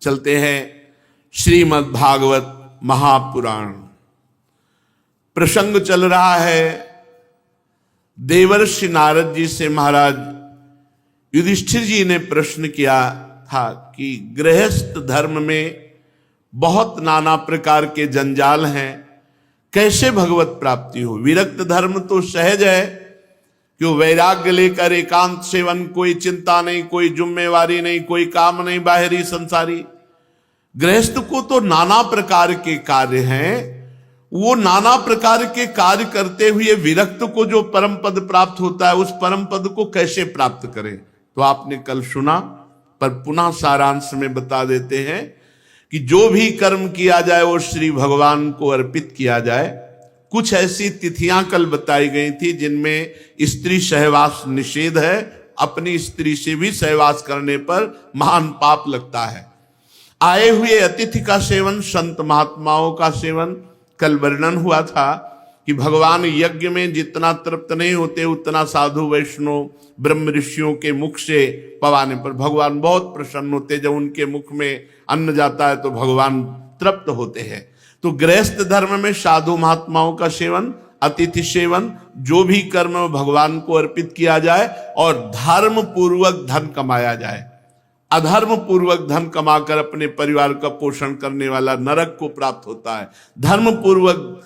चलते हैं श्रीमद् भागवत महापुराण। प्रसंग चल रहा है देवर्षि नारद जी से महाराज युधिष्ठिर जी ने प्रश्न किया था कि गृहस्थ धर्म में बहुत नाना प्रकार के जंजाल हैं, कैसे भगवत प्राप्ति हो। विरक्त धर्म तो सहज है कि वो वैराग्य लेकर एकांत सेवन, कोई चिंता नहीं, कोई जिम्मेवारी नहीं, कोई काम नहीं बाहरी संसारी। गृहस्थ को तो नाना प्रकार के कार्य हैं, वो नाना प्रकार के कार्य करते हुए विरक्त को जो परम पद प्राप्त होता है, उस परम पद को कैसे प्राप्त करें। तो आपने कल सुना, पर पुनः सारांश में बता देते हैं कि जो भी कर्म किया जाए वो श्री भगवान को अर्पित किया जाए। कुछ ऐसी तिथियां कल बताई गई थी जिनमें स्त्री सहवास निषेध है, अपनी स्त्री से भी सहवास करने पर महान पाप लगता है। आए हुए अतिथि का सेवन, संत महात्माओं का सेवन, कल वर्णन हुआ था कि भगवान यज्ञ में जितना तृप्त नहीं होते उतना साधु वैष्णव ब्रह्म ऋषियों के मुख से पवाने पर भगवान बहुत प्रसन्न होते। जब उनके मुख में अन्न जाता है तो भगवान तृप्त होते हैं। तो गृहस्थ धर्म में साधु महात्माओं का सेवन, अतिथि सेवन, जो भी कर्म भगवान को अर्पित किया जाए और धर्म पूर्वक धन कमाया जाए। अधर्म पूर्वक धन कमाकर अपने परिवार का पोषण करने वाला नरक को प्राप्त होता है। धर्म पूर्वक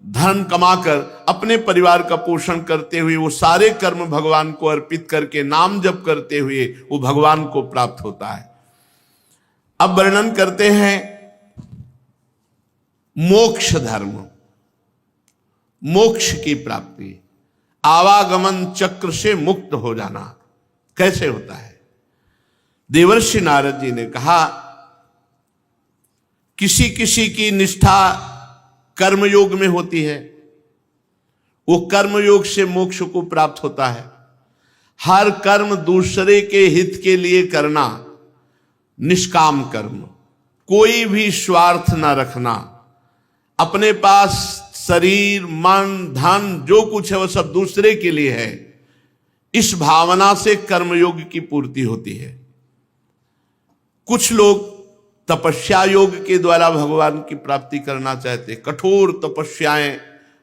धन कमाकर अपने परिवार का पोषण करते हुए वो सारे कर्म भगवान को अर्पित करके नाम जप करते हुए वो भगवान को प्राप्त होता है। अब वर्णन करते हैं मोक्ष धर्म, मोक्ष की प्राप्ति, आवागमन चक्र से मुक्त हो जाना कैसे होता है। देवर्षि नारद जी ने कहा, किसी किसी की निष्ठा कर्मयोग में होती है, वो कर्मयोग से मोक्ष को प्राप्त होता है। हर कर्म दूसरे के हित के लिए करना, निष्काम कर्म, कोई भी स्वार्थ ना रखना, अपने पास शरीर मन धन जो कुछ है वो सब दूसरे के लिए है, इस भावना से कर्मयोग की पूर्ति होती है। कुछ लोग तपस्या योग के द्वारा भगवान की प्राप्ति करना चाहते, कठोर तपस्याएं,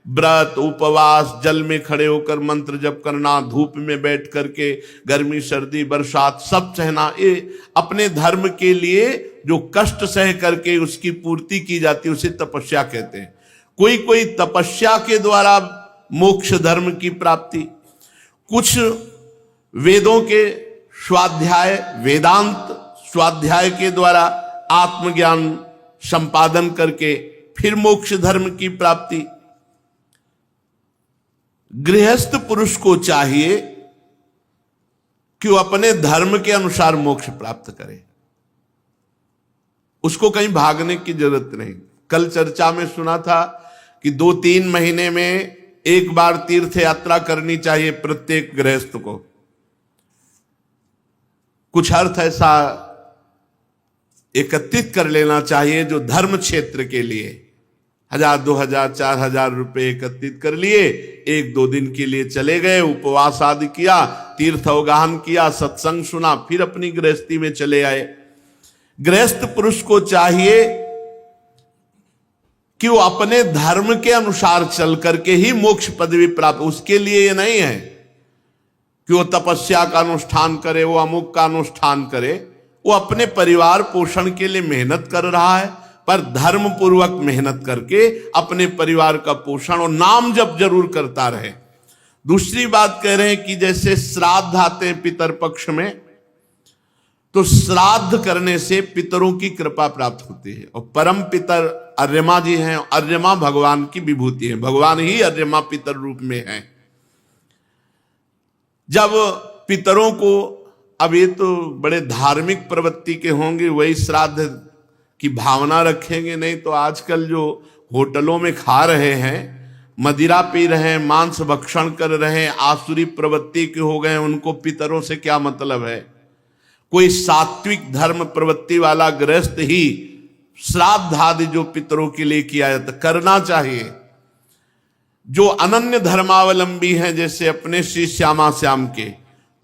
व्रत उपवास, जल में खड़े होकर मंत्र जप करना, धूप में बैठ करके गर्मी सर्दी बरसात सब सहना, ये अपने धर्म के लिए जो कष्ट सह करके उसकी पूर्ति की जाती है उसे तपस्या कहते हैं। कोई कोई तपस्या के द्वारा मोक्ष धर्म की प्राप्ति, कुछ वेदों के स्वाध्याय वेदांत स्वाध्याय के द्वारा आत्मज्ञान संपादन करके फिर मोक्ष धर्म की प्राप्ति। गृहस्थ पुरुष को चाहिए कि वो अपने धर्म के अनुसार मोक्ष प्राप्त करे, उसको कहीं भागने की जरूरत नहीं। कल चर्चा में सुना था कि 2-3 महीने में एक बार तीर्थ यात्रा करनी चाहिए प्रत्येक गृहस्थ को। कुछ अर्थ ऐसा एकत्रित कर लेना चाहिए जो धर्म क्षेत्र के लिए 1000 2000 4000 रुपए एकत्रित कर लिए, 1-2 दिन के लिए चले गए, उपवास आदि किया, तीर्थ अवगाहन किया, सत्संग सुना, फिर अपनी गृहस्थी में चले आए। गृहस्थ पुरुष को चाहिए कि वो अपने धर्म के अनुसार चल करके ही मोक्ष पदवी प्राप्त। उसके लिए ये नहीं है कि वो तपस्या का अनुष्ठान करे, वो अमुक का अनुष्ठान करे, वो अपने परिवार पोषण के लिए मेहनत कर रहा है, पर धर्म पूर्वक मेहनत करके अपने परिवार का पोषण और नाम जप जरूर करता रहे। दूसरी बात कह रहे हैं कि जैसे श्राद्ध आते हैं पितर पक्ष में, तो श्राद्ध करने से पितरों की कृपा प्राप्त होती है। और परम पितर अर्यमा जी हैं, अर्यमा भगवान की विभूति है, भगवान ही अर्यमा पितर रूप में है। जब पितरों को, अब ये तो बड़े धार्मिक प्रवृत्ति के होंगे, वही श्राद्ध की भावना रखेंगे, नहीं तो आजकल जो होटलों में खा रहे हैं, मदिरा पी रहे हैं, मांस भक्षण कर रहे हैं, आसुरी प्रवृत्ति के हो गए, उनको पितरों से क्या मतलब है। कोई सात्विक धर्म प्रवृत्ति वाला गृहस्थ ही श्राद्ध आदि जो पितरों के लिए किया जाता करना चाहिए। जो अनन्य धर्मावलंबी हैं, जैसे अपने श्री श्यामा श्याम के,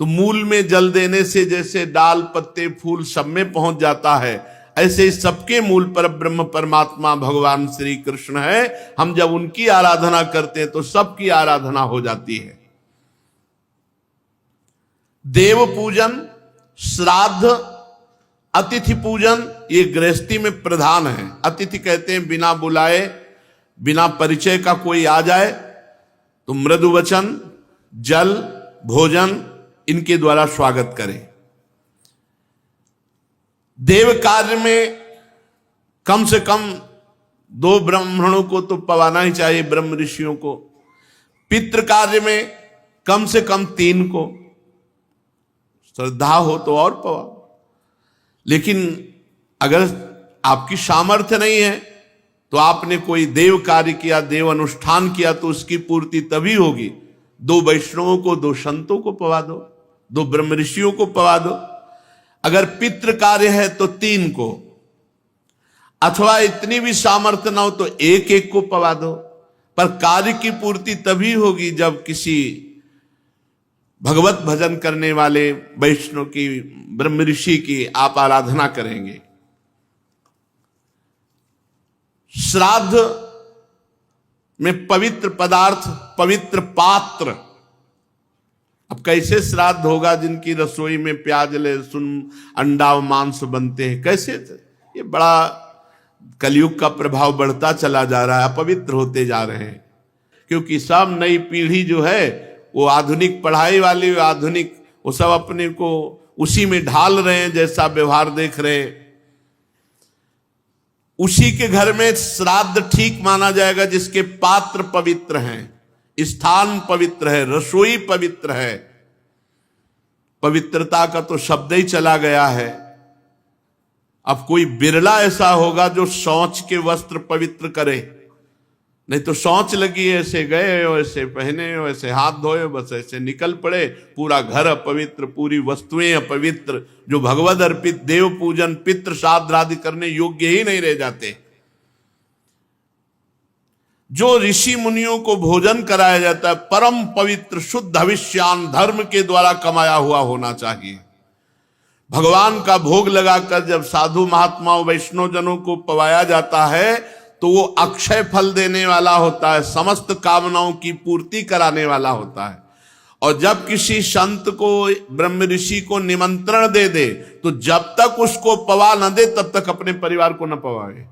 तो मूल में जल देने से जैसे डाल पत्ते फूल सब में पहुंच जाता है, ऐसे ही सबके मूल पर ब्रह्म परमात्मा भगवान श्री कृष्ण है। हम जब उनकी आराधना करते हैं तो सबकी आराधना हो जाती है। देव पूजन, श्राद्ध, अतिथि पूजन ये गृहस्थी में प्रधान है। अतिथि कहते हैं बिना बुलाए, बिना परिचय का कोई आ जाए तो मृदु वचन, जल, भोजन इनके द्वारा स्वागत करें। देव कार्य में कम से कम 2 ब्राह्मणों को तो पवाना ही चाहिए, ब्रह्म ऋषियों को। पितृ कार्य में कम से कम 3 को, श्रद्धा हो तो और पवा। लेकिन अगर आपकी सामर्थ्य नहीं है तो आपने कोई देव कार्य किया, देव अनुष्ठान किया, तो उसकी पूर्ति तभी होगी 2 वैष्णवों को, 2 संतों को पवा दो, 2 ब्रह्म ऋषियों को पवा दो। अगर पितृ कार्य है तो 3 को, अथवा इतनी भी सामर्थ्य ना हो तो 1-1 को पवा दो। पर कार्य की पूर्ति तभी होगी जब किसी भगवत भजन करने वाले वैष्णव की, ब्रह्म ऋषि की आप आराधना करेंगे। श्राद्ध में पवित्र पदार्थ, पवित्र पात्र। अब कैसे श्राद्ध होगा जिनकी रसोई में प्याज, लहसुन, अंडा और मांस बनते हैं? कैसे? ये बड़ा कलयुग का प्रभाव बढ़ता चला जा रहा है, अपवित्र होते जा रहे हैं। क्योंकि सब नई पीढ़ी जो है वो आधुनिक पढ़ाई वाली, आधुनिक, वो सब अपने को उसी में ढाल रहे हैं, जैसा व्यवहार देख रहे हैं उसी के घर में श्राद्ध ठीक माना जाएगा जिसके पात्र पवित्र हैं, स्थान पवित्र है, रसोई पवित्र है। पवित्रता का तो शब्द ही चला गया है। अब कोई बिरला ऐसा होगा जो शौच के वस्त्र पवित्र करे, नहीं तो शौच लगी ऐसे गए, ऐसे पहने, ऐसे हाथ धोए, बस ऐसे निकल पड़े, पूरा घर अपवित्र, पूरी वस्तुएं अपवित्र। जो भगवद अर्पित देव पूजन, पितृ श्राद्ध आदि करने योग्य ही नहीं रह जाते। जो ऋषि मुनियों को भोजन कराया जाता है परम पवित्र शुद्ध हविष्यान धर्म के द्वारा कमाया हुआ होना चाहिए। भगवान का भोग लगाकर जब साधु महात्माओं वैष्णव जनों को पवाया जाता है तो वो अक्षय फल देने वाला होता है, समस्त कामनाओं की पूर्ति कराने वाला होता है। और जब किसी संत को, ब्रह्म ऋषि को निमंत्रण दे दे तो जब तक उसको पवा न दे तब तक अपने परिवार को न पवाए।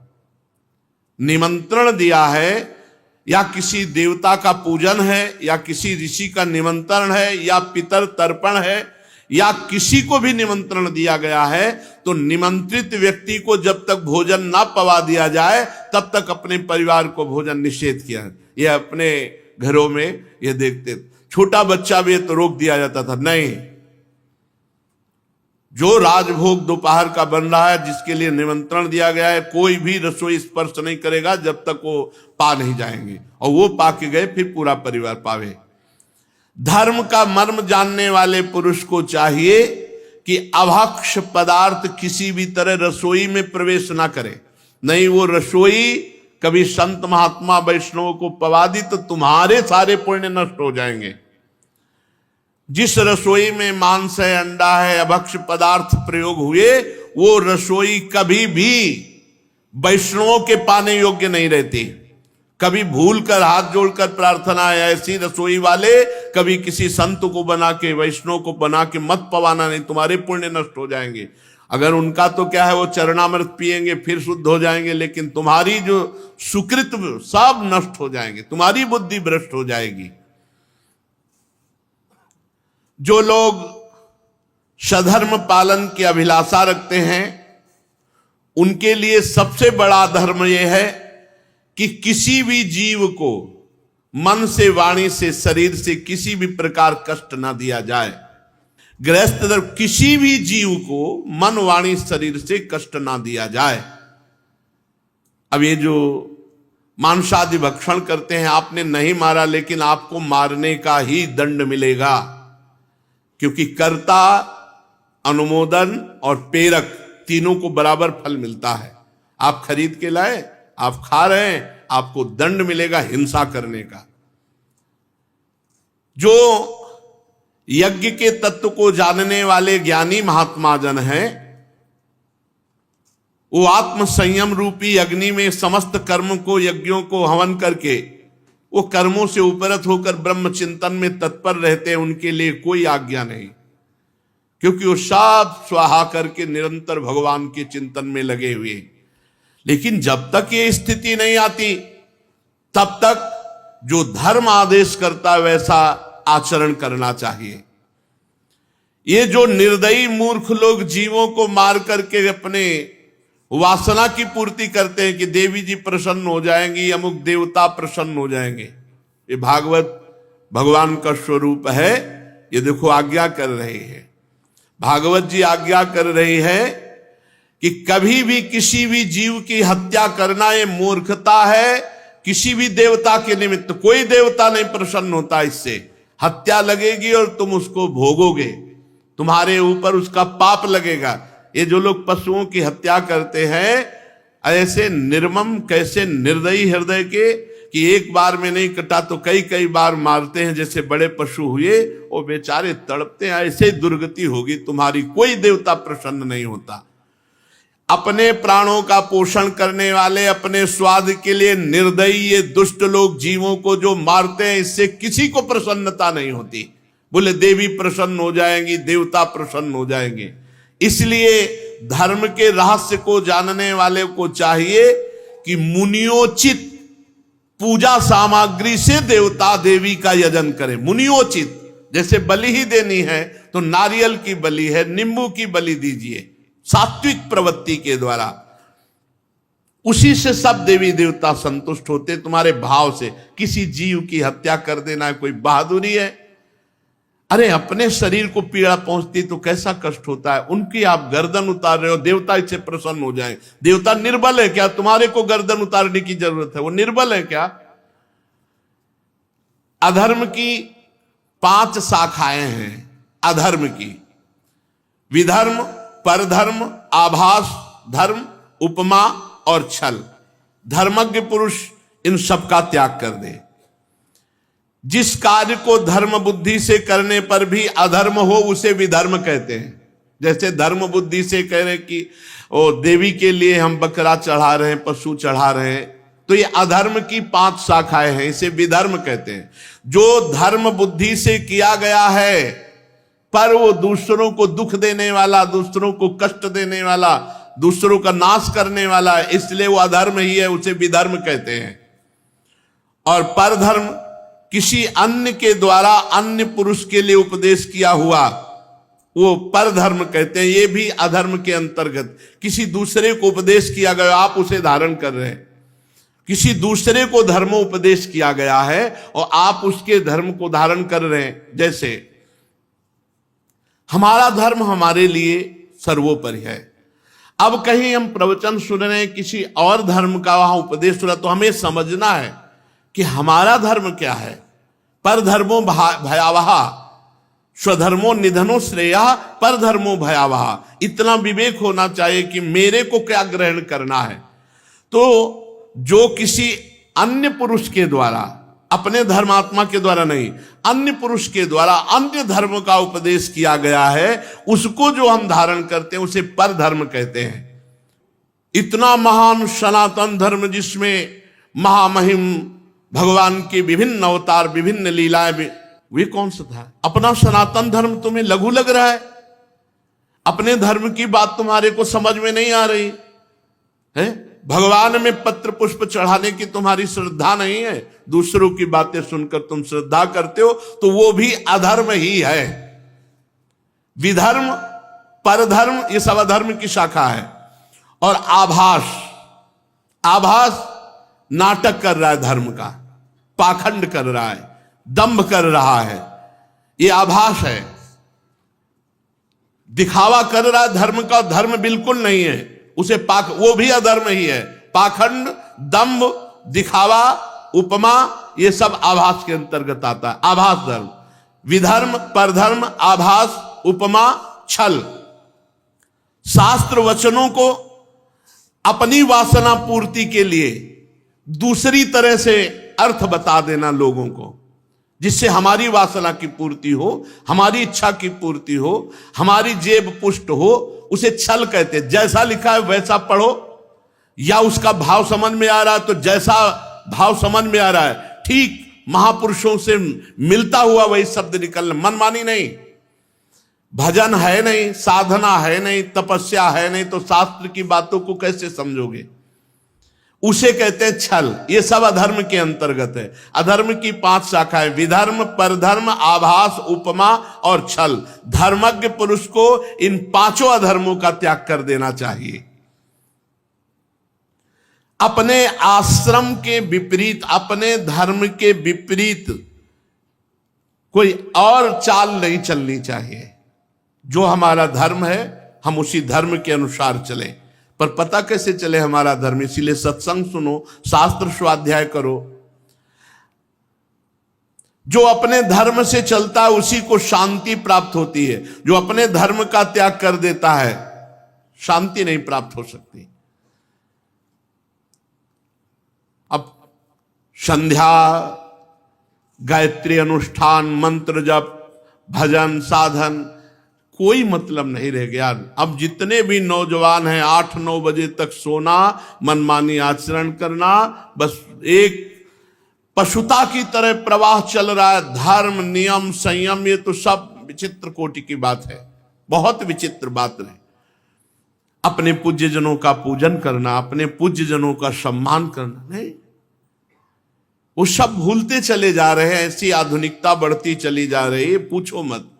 निमंत्रण दिया है, या किसी देवता का पूजन है, या किसी ऋषि का निमंत्रण है, या पितर तर्पण है, या किसी को भी निमंत्रण दिया गया है, तो निमंत्रित व्यक्ति को जब तक भोजन ना पवा दिया जाए तब तक अपने परिवार को भोजन निषेध किया है। ये अपने घरों में ये देखते, छोटा बच्चा भी तो रोक दिया जाता था, नहीं, जो राजभोग दोपहर का बन रहा है, जिसके लिए निमंत्रण दिया गया है, कोई भी रसोई स्पर्श नहीं करेगा जब तक वो पा नहीं जाएंगे, और वो पा के गए फिर पूरा परिवार पावे। धर्म का मर्म जानने वाले पुरुष को चाहिए कि अभक्ष पदार्थ किसी भी तरह रसोई में प्रवेश ना करे। नहीं, वो रसोई कभी संत महात्मा वैष्णव को पवा दी तो तुम्हारे सारे पुण्य नष्ट हो जाएंगे। जिस रसोई में मांस है, अंडा है, अभक्ष पदार्थ प्रयोग हुए, वो रसोई कभी भी वैष्णवों के पाने योग्य नहीं रहती। कभी भूल कर हाथ जोड़कर प्रार्थना है, ऐसी रसोई वाले कभी किसी संत को बना के, वैष्णव को बना के मत पवाना, नहीं तुम्हारे पुण्य नष्ट हो जाएंगे। अगर उनका तो क्या है, वो चरणामृत पिएंगे फिर शुद्ध हो जाएंगे, लेकिन तुम्हारी जो सुकृत सब नष्ट हो जाएंगे, तुम्हारी बुद्धि भ्रष्ट हो जाएगी। जो लोग सधर्म पालन की अभिलाषा रखते हैं उनके लिए सबसे बड़ा धर्म यह है कि किसी भी जीव को मन से, वाणी से, शरीर से किसी भी प्रकार कष्ट ना दिया जाए। गृहस्थ धर्म, किसी भी जीव को मन, वाणी, शरीर से कष्ट ना दिया जाए। अब ये जो मांसादि भक्षण करते हैं, आपने नहीं मारा लेकिन आपको मारने का ही दंड मिलेगा, क्योंकि कर्ता, अनुमोदन और प्रेरक तीनों को बराबर फल मिलता है। आप खरीद के लाए, आप खा रहे हैं, आपको दंड मिलेगा हिंसा करने का। जो यज्ञ के तत्व को जानने वाले ज्ञानी महात्मा जन हैं, वो आत्म संयम रूपी अग्नि में समस्त कर्म को, यज्ञों को हवन करके वो कर्मों से उपरत होकर ब्रह्म चिंतन में तत्पर रहते हैं, उनके लिए कोई आज्ञा नहीं, क्योंकि वो सब स्वाहा करके निरंतर भगवान के चिंतन में लगे हुए। लेकिन जब तक ये स्थिति नहीं आती तब तक जो धर्म आदेश करता है वैसा आचरण करना चाहिए। ये जो निर्दयी मूर्ख लोग जीवों को मार करके अपने वासना की पूर्ति करते हैं कि देवी जी प्रसन्न हो जाएंगी, अमुक देवता प्रसन्न हो जाएंगे, ये भागवत भगवान का स्वरूप है। ये देखो आज्ञा कर रही है, भागवत जी आज्ञा कर रही है कि कभी भी किसी भी जीव की हत्या करना ये मूर्खता है। किसी भी देवता के निमित्त कोई देवता नहीं प्रसन्न होता इससे। हत्या लगेगी और तुम उसको भोगोगे, तुम्हारे ऊपर उसका पाप लगेगा। ये जो लोग पशुओं की हत्या करते हैं ऐसे निर्मम, कैसे निर्दयी हृदय के कि एक बार में नहीं कटा तो कई कई बार मारते हैं, जैसे बड़े पशु हुए वो बेचारे तड़पते हैं। ऐसे दुर्गति होगी तुम्हारी, कोई देवता प्रसन्न नहीं होता। अपने प्राणों का पोषण करने वाले, अपने स्वाद के लिए निर्दयी ये दुष्ट लोग जीवों को जो मारते हैं, इससे किसी को प्रसन्नता नहीं होती। बोले देवी प्रसन्न हो जाएंगी, देवता प्रसन्न हो जाएंगे। इसलिए धर्म के रहस्य को जानने वाले को चाहिए कि मुनियोचित पूजा सामग्री से देवता देवी का यजन करें। मुनियोचित, जैसे बलि ही देनी है तो नारियल की बलि है, नींबू की बलि दीजिए सात्विक प्रवृत्ति के द्वारा, उसी से सब देवी देवता संतुष्ट होते। तुम्हारे भाव से किसी जीव की हत्या कर देना कोई बहादुरी है? अरे अपने शरीर को पीड़ा पहुंचती तो कैसा कष्ट होता है। उनकी आप गर्दन उतार रहे हो, देवता इससे प्रसन्न हो जाए। देवता निर्बल है क्या? तुम्हारे को गर्दन उतारने की जरूरत है, वो निर्बल है क्या? अधर्म की 5 शाखाएं हैं अधर्म की, विधर्म, परधर्म, आभास धर्म, उपमा और छल। धर्मज्ञ पुरुष इन सब का त्याग कर दे। जिस कार्य को धर्म बुद्धि से करने पर भी अधर्म हो उसे विधर्म कहते हैं। जैसे धर्म बुद्धि से कह रहे कि ओ देवी के लिए हम बकरा चढ़ा रहे हैं, पशु चढ़ा रहे हैं, तो ये अधर्म की 5 शाखाएं हैं, इसे विधर्म कहते हैं। जो धर्म बुद्धि से किया गया है पर वो दूसरों को दुख देने वाला, दूसरों को कष्ट देने वाला, दूसरों का नाश करने वाला है, इसलिए वो अधर्म ही है, उसे विधर्म कहते हैं। और परधर्म किसी अन्य के द्वारा अन्य पुरुष के लिए उपदेश किया हुआ, वो परधर्म कहते हैं। ये भी अधर्म के अंतर्गत। किसी दूसरे को उपदेश किया गया, आप उसे धारण कर रहे हैं। किसी दूसरे को धर्मोपदेश किया गया है और आप उसके धर्म को धारण कर रहे हैं। जैसे हमारा धर्म हमारे लिए सर्वोपरि है। अब कहीं हम प्रवचन सुन रहे हैं किसी और धर्म का, वहां उपदेश सुना, तो हमें समझना है कि हमारा धर्म क्या है। पर धर्मो भयावह, स्वधर्मो निधनो श्रेया, पर धर्मो भयावह। इतना विवेक होना चाहिए कि मेरे को क्या ग्रहण करना है। तो जो किसी अन्य पुरुष के द्वारा, अपने धर्मात्मा के द्वारा नहीं, अन्य पुरुष के द्वारा अन्य धर्म का उपदेश किया गया है, उसको जो हम धारण करते हैं उसे पर धर्म कहते हैं। इतना महान सनातन धर्म जिसमें महामहिम भगवान के विभिन्न अवतार, विभिन्न लीलाएं, वे कौन सा था? अपना सनातन धर्म तुम्हें लघु लग रहा है? अपने धर्म की बात तुम्हारे को समझ में नहीं आ रही है? भगवान में पत्र पुष्प चढ़ाने की तुम्हारी श्रद्धा नहीं है, दूसरों की बातें सुनकर तुम श्रद्धा करते हो, तो वो भी अधर्म ही है। विधर्म, परधर्म, ये सब अधर्म की शाखा है। और आभास, आभास नाटक कर रहा है धर्म का, पाखंड कर रहा है, दंभ कर रहा है, ये आभास है। दिखावा कर रहा है धर्म का, धर्म बिल्कुल नहीं है उसे वो भी अधर्म ही है। पाखंड, दंभ, दिखावा, उपमा, ये सब आभास के अंतर्गत आता है। आभास धर्म, विधर्म, परधर्म, आभास, उपमा, छल। शास्त्र वचनों को अपनी वासना पूर्ति के लिए दूसरी तरह से अर्थ बता देना लोगों को, जिससे हमारी वासना की पूर्ति हो, हमारी इच्छा की पूर्ति हो, हमारी जेब पुष्ट हो, उसे छल कहते हैं। जैसा लिखा है वैसा पढ़ो, या उसका भाव समझ में आ रहा है तो जैसा भाव समझ में आ रहा है ठीक महापुरुषों से मिलता हुआ वही शब्द निकलना, मनमानी नहीं। भजन है नहीं, साधना है नहीं, तपस्या है नहीं, तो शास्त्र की बातों को कैसे समझोगे? उसे कहते हैं छल। ये सब अधर्म के अंतर्गत है। अधर्म की 5 शाखाएं, विधर्म, परधर्म, आभास, उपमा और छल। धर्मज्ञ पुरुष को इन 5 अधर्मों का त्याग कर देना चाहिए। अपने आश्रम के विपरीत, अपने धर्म के विपरीत कोई और चाल नहीं चलनी चाहिए। जो हमारा धर्म है हम उसी धर्म के अनुसार चलें। पर पता कैसे चले हमारा धर्म? इसीलिए सत्संग सुनो, शास्त्र स्वाध्याय करो। जो अपने धर्म से चलता है उसी को शांति प्राप्त होती है। जो अपने धर्म का त्याग कर देता है शांति नहीं प्राप्त हो सकती। अब संध्या, गायत्री अनुष्ठान, मंत्र जप, भजन, साधन, कोई मतलब नहीं रह गया। अब जितने भी नौजवान हैं 8-9 बजे तक सोना, मनमानी आचरण करना, बस एक पशुता की तरह प्रवाह चल रहा है। धर्म, नियम, संयम, ये तो सब विचित्र कोटि की बात है, बहुत विचित्र बात है। अपने पूज्यजनों का पूजन करना, अपने पूज्यजनों का सम्मान करना नहीं, वो सब भूलते चले जा रहे हैं। ऐसी आधुनिकता बढ़ती चली जा रही है, पूछो मत।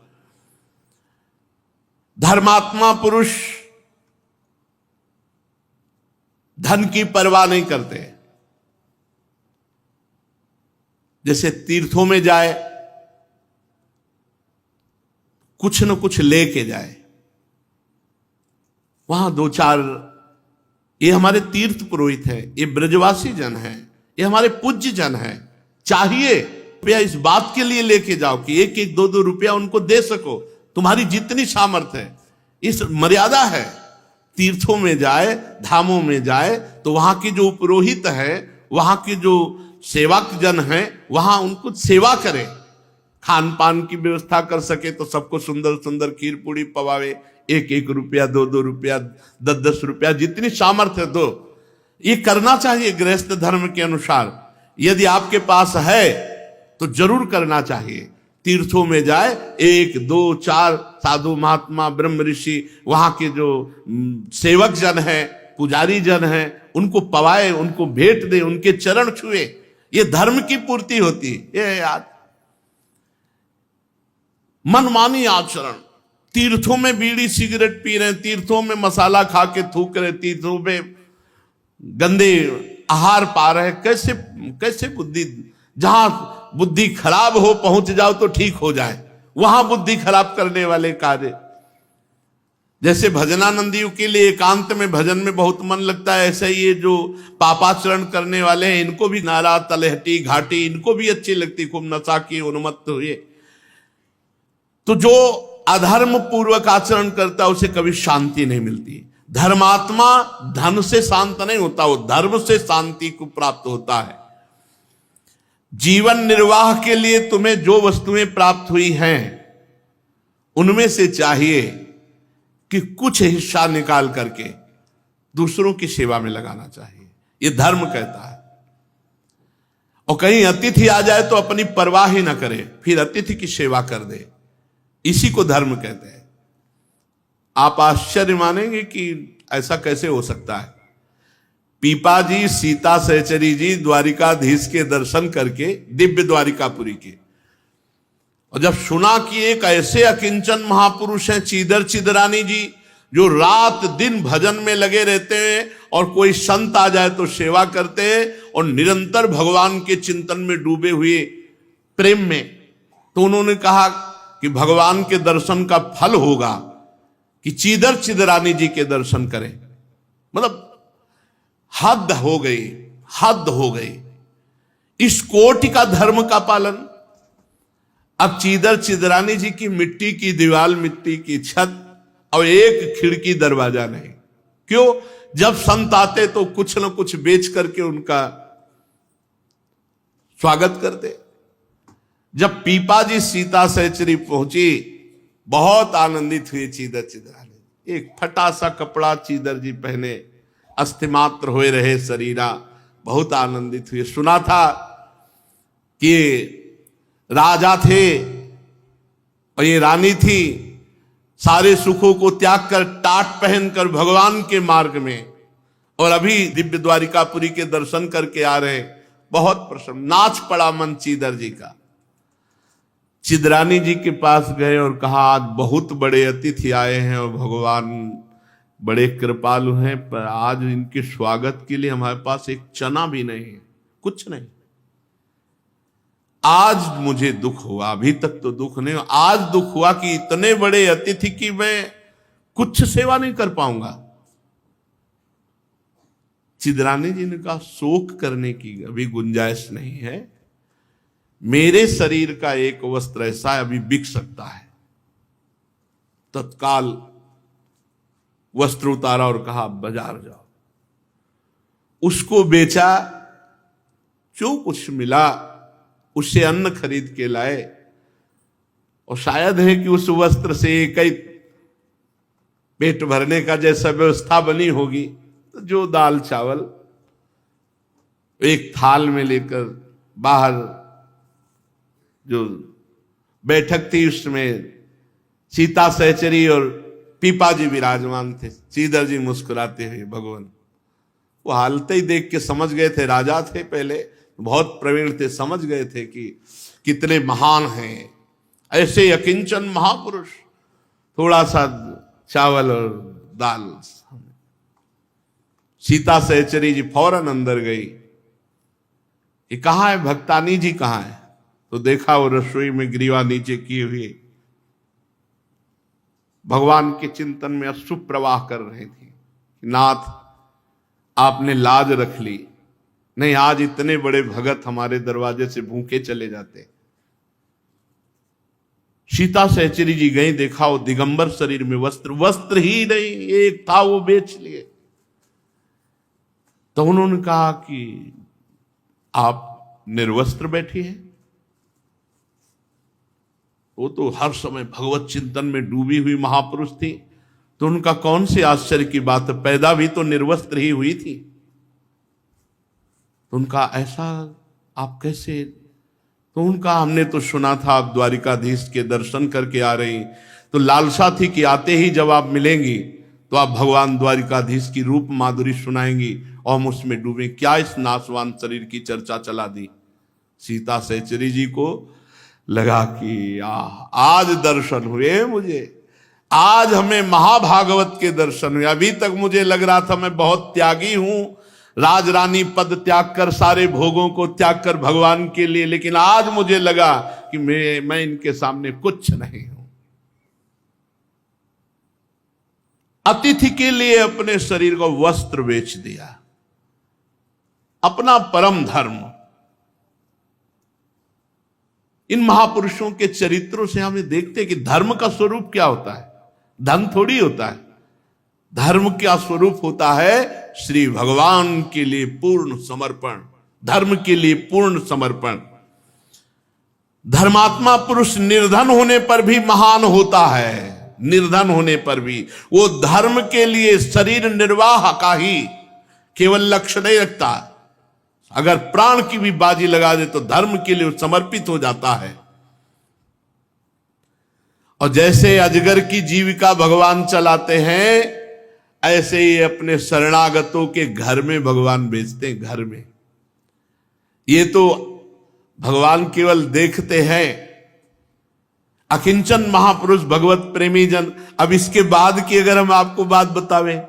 धर्मात्मा पुरुष धन की परवाह नहीं करते। जैसे तीर्थों में जाए, कुछ न कुछ लेके जाए, वहां 2-4, ये हमारे तीर्थ पुरोहित हैं, ये ब्रजवासी जन हैं, ये हमारे पूज्य जन हैं। चाहिए रुपया इस बात के लिए लेके जाओ कि 1-1, 2-2 रुपया उनको दे सको। तुम्हारी जितनी सामर्थ्य है, इस मर्यादा है। तीर्थों में जाए, धामों में जाए तो वहां की जो पुरोहित है, वहां की जो सेवक जन है, वहां उनको सेवा करे। खान पान की व्यवस्था कर सके तो सबको सुंदर सुंदर खीर पूड़ी पवावे। 1-1 रुपया, 2-2 रुपया, 10-10 रुपया, जितनी सामर्थ्य दो। ये करना चाहिए गृहस्थ धर्म के अनुसार। यदि आपके पास है तो जरूर करना चाहिए। तीर्थों में जाए, 1-2-4 साधु महात्मा ब्रह्म ऋषि, वहां के जो सेवक जन हैं, पुजारी जन हैं, उनको पवाए, उनको भेंट दे, उनके चरण छुए। ये धर्म की पूर्ति होती है। ये याद, मनमानी आचरण, तीर्थों में बीड़ी सिगरेट पी रहे, तीर्थों में मसाला खा के थूक रहे, तीर्थों में गंदे आहार पा रहे। कैसे कैसे बुद्धि, जहां बुद्धि खराब हो पहुंच जाओ तो ठीक हो जाए, वहां बुद्धि खराब करने वाले कार्य। जैसे भजनानंदियों के लिए एकांत में भजन में बहुत मन लगता है, ऐसे ये जो पापाचरण करने वाले हैं, इनको भी नारा, तलहटी, घाटी, इनको भी अच्छी लगती, खूब नशा की उन्मत्त हुए। तो जो अधर्म पूर्वक आचरण करता है उसे कभी शांति नहीं मिलती। धर्मात्मा धन से शांत नहीं होता, वो धर्म से शांति को प्राप्त होता है। जीवन निर्वाह के लिए तुम्हें जो वस्तुएं प्राप्त हुई हैं उनमें से चाहिए कि कुछ हिस्सा निकाल करके दूसरों की सेवा में लगाना चाहिए। ये धर्म कहता है। और कहीं अतिथि आ जाए तो अपनी परवाह ही ना करे, फिर अतिथि की सेवा कर दे। इसी को धर्म कहते हैं। आप आश्चर्य मानेंगे कि ऐसा कैसे हो सकता है। पीपा जी, सीता सहचरी जी द्वारिकाधीश के दर्शन करके, दिव्य द्वारिकापुरी के, और जब सुना कि एक ऐसे अकिंचन महापुरुष हैं चीदर चिदरानी जी, जो रात दिन भजन में लगे रहते हैं और कोई संत आ जाए तो सेवा करते हैं और निरंतर भगवान के चिंतन में डूबे हुए प्रेम में, तो उन्होंने कहा कि भगवान के दर्शन का फल होगा कि चीदर चिदरानी जी के दर्शन करें। मतलब हद हो गई, हद हो गई। इस कोटि का धर्म का पालन। अब चीदर चिदरानी जी की मिट्टी की दीवार, मिट्टी की छत और एक खिड़की दरवाजा नहीं। क्यों? जब संत आते तो कुछ न कुछ बेच करके उनका स्वागत करते। जब पीपा जी सीता सहचरी पहुंची, बहुत आनंदित हुए चीदर चिदरानी। एक फटा सा कपड़ा चीदर जी पहने, अस्थिमात्र हुए रहे शरीरा, बहुत आनंदित हुए। सुना था कि राजा थे और ये रानी थी, सारे सुखों को त्याग कर टाट पहनकर भगवान के मार्ग में, और अभी दिव्य द्वारिकापुरी के दर्शन करके आ रहे, बहुत प्रसन्न, नाच पड़ा मन चीदर जी का। चिदरानी जी के पास गए और कहा आज बहुत बड़े अतिथि आए हैं और भगवान बड़े कृपालु हैं, पर आज इनके स्वागत के लिए हमारे पास एक चना भी नहीं है, कुछ नहीं। आज मुझे दुख हुआ, अभी तक तो दुख नहीं हुआ, आज दुख हुआ कि इतने बड़े अतिथि की मैं कुछ सेवा नहीं कर पाऊंगा। चिदरानी जी ने कहा शोक करने की अभी गुंजाइश नहीं है, मेरे शरीर का एक वस्त्र ऐसा है अभी बिक सकता है। तत्काल वस्त्र उतारा और कहा बाजार जाओ। उसको बेचा, जो कुछ मिला उससे अन्न खरीद के लाए, और शायद है कि उस वस्त्र से एक ही पेट भरने का जैसा व्यवस्था बनी होगी, तो जो दाल चावल एक थाल में लेकर बाहर जो बैठक थी उसमें सीता सहचरी और पीपा जी विराजमान थे। चीदर जी मुस्कुराते हुए भगवान, वो हालते ही देख के समझ गए थे, राजा थे पहले, बहुत प्रवीण थे, समझ गए थे कि कितने महान हैं, ऐसे अकिंचन महापुरुष। थोड़ा सा चावल और दाल, सीता सहचरी जी फौरन अंदर गई कि कहाँ है भक्तानी जी, कहाँ है? तो देखा वो रसोई में ग्रीवा नीचे किए हुए भगवान के चिंतन में अश्रु प्रवाह कर रहे थे। नाथ आपने लाज रख ली, नहीं आज इतने बड़े भगत हमारे दरवाजे से भूखे चले जाते। सीता सहचरी जी गई, देखा वो दिगंबर शरीर में वस्त्र ही नहीं एक था, वो बेच लिए। तो उन्होंने कहा कि आप निर्वस्त्र बैठी हैं। वो तो हर समय भगवत चिंतन में डूबी हुई महापुरुष थी, तो उनका कौन सी आश्चर्य की बात, पैदा भी तो निर्वस्त्र ही हुई थी। तो उनका ऐसा आप कैसे? तो उनका हमने तो सुना था आप द्वारिकाधीश के दर्शन करके आ रही, तो लालसा थी कि आते ही जब आप मिलेंगी तो आप भगवान द्वारिकाधीश की रूप माधुरी सुनाएंगी और हम उसमें डूबे। क्या इस नासवान शरीर की चर्चा चला दी। सीता सहचरी जी को लगा कि आज दर्शन हुए मुझे, आज हमें महाभागवत के दर्शन हुए। अभी तक मुझे लग रहा था मैं बहुत त्यागी हूं, राजरानी पद त्याग कर, सारे भोगों को त्याग कर भगवान के लिए, लेकिन आज मुझे लगा कि मैं इनके सामने कुछ नहीं हूं। अतिथि के लिए अपने शरीर को वस्त्र बेच दिया, अपना परम धर्म। इन महापुरुषों के चरित्रों से हमें देखते हैं कि धर्म का स्वरूप क्या होता है। धन थोड़ी होता है, धर्म का स्वरूप होता है श्री भगवान के लिए पूर्ण समर्पण, धर्म के लिए पूर्ण समर्पण। धर्मात्मा पुरुष निर्धन होने पर भी महान होता है, निर्धन होने पर भी वो धर्म के लिए शरीर निर्वाह का ही केवल लक्ष्य नहीं रखता, अगर प्राण की भी बाजी लगा दे तो धर्म के लिए समर्पित हो जाता है। और जैसे अजगर की जीविका भगवान चलाते हैं, ऐसे ही अपने शरणागतों के घर में भगवान भेजते हैं, घर में। ये तो भगवान केवल देखते हैं, अकिंचन महापुरुष भगवत प्रेमी जन। अब इसके बाद की अगर हम आपको बात बतावें,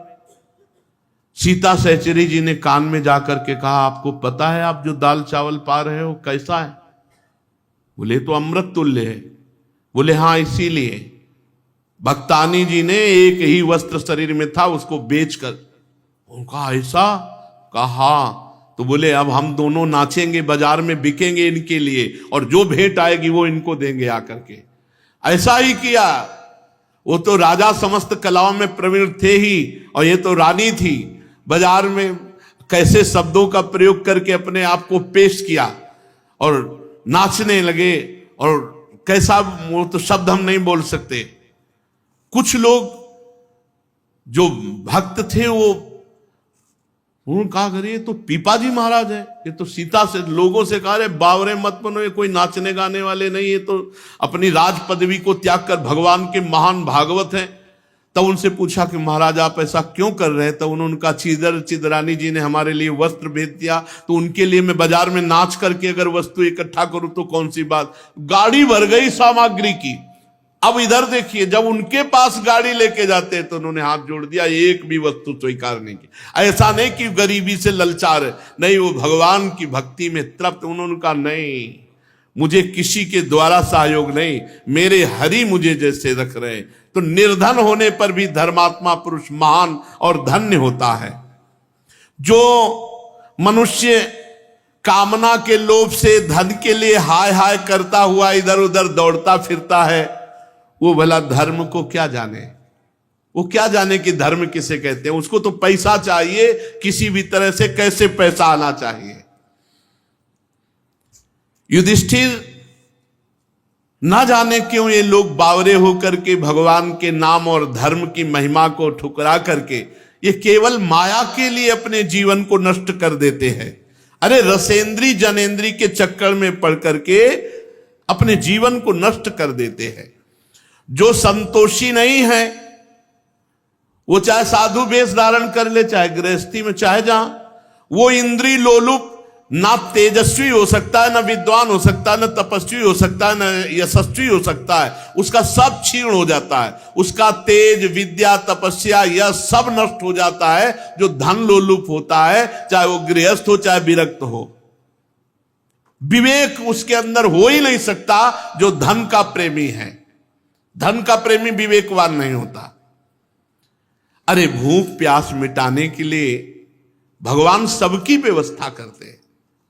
सीता सहचरी जी ने कान में जाकर के कहा आपको पता है आप जो दाल चावल पा रहे हो कैसा है? बोले तो अमृत तुल्य है। बोले हाँ इसीलिए भक्तानी जी ने एक ही वस्त्र शरीर में था उसको बेचकर। उनका ऐसा कहा, तो बोले अब हम दोनों नाचेंगे, बाजार में बिकेंगे इनके लिए, और जो भेंट आएगी वो इनको देंगे आकर के। ऐसा ही किया। वो तो राजा समस्त कलाओं में प्रवीण थे ही, और ये तो रानी थी। बाजार में कैसे शब्दों का प्रयोग करके अपने आप को पेश किया और नाचने लगे, और कैसा, वो तो शब्द हम नहीं बोल सकते। कुछ लोग जो भक्त थे वो उन्होंने कहा अरे ये तो पीपा जी महाराज है, ये तो सीता से लोगों से कहा रहे बावरे मत बनो, ये कोई नाचने गाने वाले नहीं, ये तो अपनी राज पदवी को त्याग कर भगवान के महान भागवत हैं। तब उनसे पूछा कि महाराज आप ऐसा क्यों कर रहे हैं? तब उन्होंने कहा चिदर चिदरानी जी ने हमारे लिए वस्त्र भेज दिया, तो उनके लिए मैं बाजार में नाच करके अगर वस्तु इकट्ठा करूं तो कौन सी बात, गाड़ी भर गई सामग्री की। अब इधर देखिए, जब उनके पास गाड़ी लेके जाते हैं तो उन्होंने हाथ जोड़ दिया, एक भी वस्तु स्वीकार नहीं की। ऐसा नहीं कि गरीबी से ललचार है, नहीं, वो भगवान की भक्ति में तृप्त। उन्होंने कहा नहीं, मुझे किसी के द्वारा सहयोग नहीं, मेरे हरि मुझे जैसे रख रहे हैं। तो निर्धन होने पर भी धर्मात्मा पुरुष महान और धन्य होता है। जो मनुष्य कामना के लोभ से धन के लिए हाय हाय करता हुआ इधर उधर दौड़ता फिरता है, वो भला धर्म को क्या जाने, वो क्या जाने कि धर्म किसे कहते हैं। उसको तो पैसा चाहिए, किसी भी तरह से कैसे पैसा आना चाहिए। युधिष्ठिर ना जाने क्यों ये लोग बावरे होकर के भगवान के नाम और धर्म की महिमा को ठुकरा करके ये केवल माया के लिए अपने जीवन को नष्ट कर देते हैं। अरे रसेंद्री जनेंद्री के चक्कर में पड़ करके अपने जीवन को नष्ट कर देते हैं। जो संतोषी नहीं है वो चाहे साधु वेश धारण कर ले, चाहे गृहस्थी में, चाहे जहां, वो इंद्री लोलुप ना तेजस्वी हो सकता है, ना विद्वान हो सकता है, ना तपस्वी हो सकता है, ना यशस्वी हो सकता है। उसका सब क्षीण हो जाता है, उसका तेज, विद्या, तपस्या, यह सब नष्ट हो जाता है। जो धन लोलुप होता है, चाहे वो गृहस्थ हो चाहे विरक्त हो, विवेक उसके अंदर हो ही नहीं सकता। जो धन का प्रेमी है, धन का प्रेमी विवेकवान नहीं होता। अरे भूख प्यास मिटाने के लिए भगवान सबकी व्यवस्था करते हैं,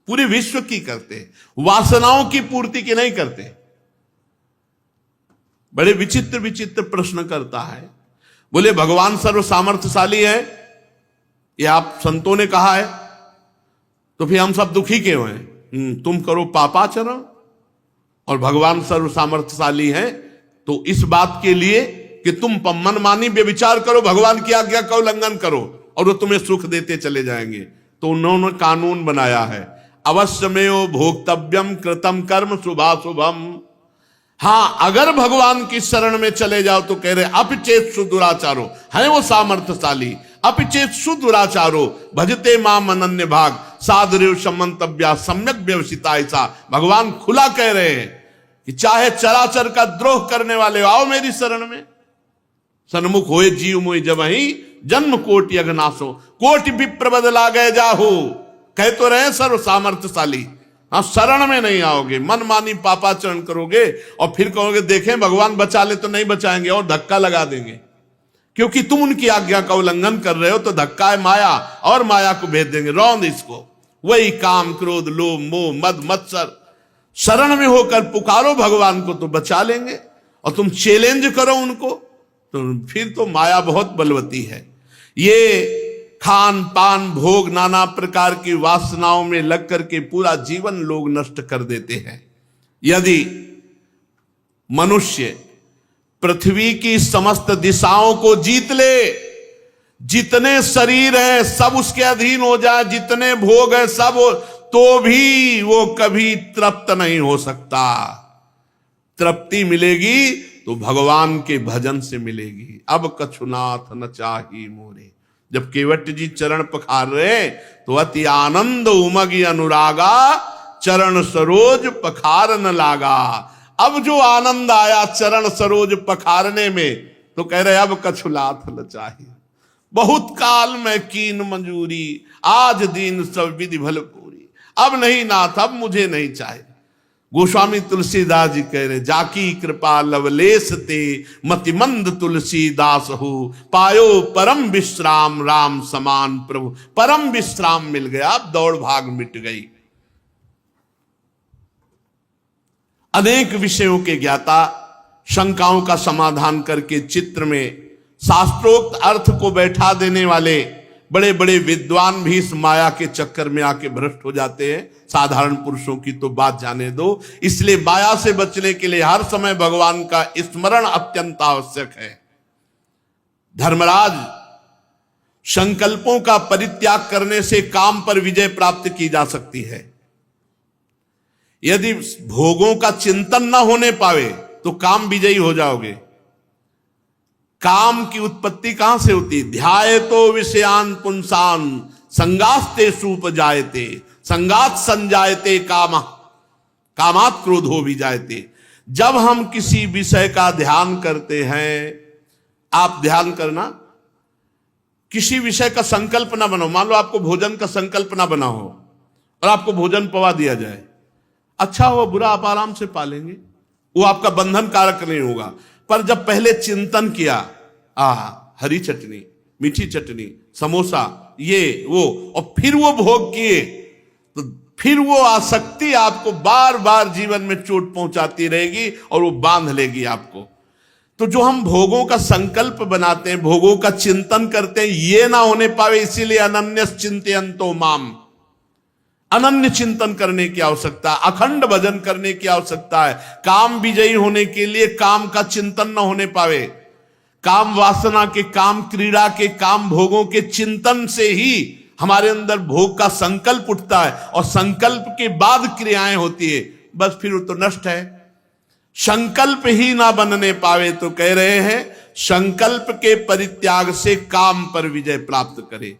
पूरे विश्व की करते हैं, वासनाओं की पूर्ति की नहीं करते। बड़े विचित्र विचित्र प्रश्न करता है, बोले भगवान सर्व सामर्थ्यशाली है, ये आप संतों ने कहा है, तो फिर हम सब दुखी क्यों हैं? तुम करो पापाचरण और भगवान सर्व सामर्थ्यशाली है, तो इस बात के लिए कि तुम मनमानी व्यभिचार करो, भगवान की आज्ञा का उल्लंघन करो और वो तुम्हें सुख देते चले जाएंगे। तो उन्होंने कानून बनाया है, अवश्यमेव भोक्तव्यम कृतम कर्म शुभाशुभम। हां, अगर भगवान की शरण में चले जाओ तो कह रहे अपिचेत सुदुराचारो, है वो सामर्थ्यशाली, अपिचेत सुदुराचारो भजते माम अनन्य भाग साधुरेव समंतव्या सम्यक व्यवसिता। ऐसा भगवान खुला कह रहे हैं कि चाहे चराचर का द्रोह करने वाले आओ मेरी शरण में। सन्मुख होए जीव मोहि जबहि जन्म कोटि अघनासो, कोटि विप्र बदला गए जाहू। कह तो रहे सर्व सामर्थ्यशाली, हाँ, शरण में नहीं आओगे, मनमानी पापाचरण करोगे और फिर कहोगे देखें भगवान बचा ले, तो नहीं बचाएंगे और धक्का लगा देंगे, क्योंकि तुम उनकी आज्ञा का उल्लंघन कर रहे हो। तो धक्का है माया, और माया को भेज देंगे, रौंद इसको। वही काम क्रोध लोभ मोह मद मत्सर, शरण में होकर पुकारो भगवान को तो बचा लेंगे, और तुम चैलेंज करो उनको तो फिर तो माया बहुत बलवती है। ये खान पान भोग नाना प्रकार की वासनाओं में लग करके पूरा जीवन लोग नष्ट कर देते हैं। यदि मनुष्य पृथ्वी की समस्त दिशाओं को जीत ले, जितने शरीर हैं सब उसके अधीन हो जाए, जितने भोग हैं सब, तो भी वो कभी तृप्त नहीं हो सकता। तृप्ति मिलेगी तो भगवान के भजन से मिलेगी। अब कछुनाथ न चाही मोरे, जब केवट जी चरण पखार रहे तो अति आनंद उमगी अनुरागा, चरण सरोज पखार न लागा। अब जो आनंद आया चरण सरोज पखारने में, तो कह रहे अब कछुनाथ न चाहिए। बहुत काल में कीन मंजूरी, आज दीन सब विधि भल पूरी। अब नहीं नाथ, अब मुझे नहीं चाहिए। गोस्वामी तुलसीदास जी कह रहे जाकी कृपा लवलेश ते मतिमंद तुलसीदास हो, पायो परम विश्राम राम समान प्रभु। परम विश्राम मिल गया, अब दौड़ भाग मिट गई। अनेक विषयों के ज्ञाता शंकाओं का समाधान करके चित्र में शास्त्रोक्त अर्थ को बैठा देने वाले बड़े बड़े विद्वान भी इस माया के चक्कर में आके भ्रष्ट हो जाते हैं। साधारण पुरुषों की तो बात जाने दो। इसलिए माया से बचने के लिए हर समय भगवान का स्मरण अत्यंत आवश्यक है। धर्मराज संकल्पों का परित्याग करने से काम पर विजय प्राप्त की जा सकती है। यदि भोगों का चिंतन न होने पावे तो काम विजयी हो जाओगे। काम की उत्पत्ति कहां से होती है? ध्यायतो विषयान पुंसान संगास्ते सुपजायते संगात संजायते काम कामात क्रोधो भी जायते। जब हम किसी विषय का ध्यान करते हैं, आप ध्यान करना, किसी विषय का संकल्प ना बनाओ। मान लो आपको भोजन का संकल्प ना बना हो और आपको भोजन पवा दिया जाए, अच्छा हो बुरा आप आराम से पालेंगे, वो आपका बंधन कारक नहीं होगा। पर जब पहले चिंतन किया, हरी चटनी, मीठी चटनी, समोसा, ये वो, और फिर वो भोग किए, तो फिर वो आसक्ति आपको बार बार जीवन में चोट पहुंचाती रहेगी और वो बांध लेगी आपको। तो जो हम भोगों का संकल्प बनाते हैं, भोगों का चिंतन करते हैं, ये ना होने पावे, इसीलिए अनन्य चिंतयन्तो माम, अनन्य चिंतन करने की आवश्यकता, अखंड भजन करने की आवश्यकता है। काम विजयी होने के लिए काम का चिंतन न होने पावे, काम वासना के, काम क्रीड़ा के, काम भोगों के चिंतन से ही हमारे अंदर भोग का संकल्प उठता है और संकल्प के बाद क्रियाएं होती है, बस फिर वो तो नष्ट है। संकल्प ही ना बनने पावे तो कह रहे हैं संकल्प के परित्याग से काम पर विजय प्राप्त करे।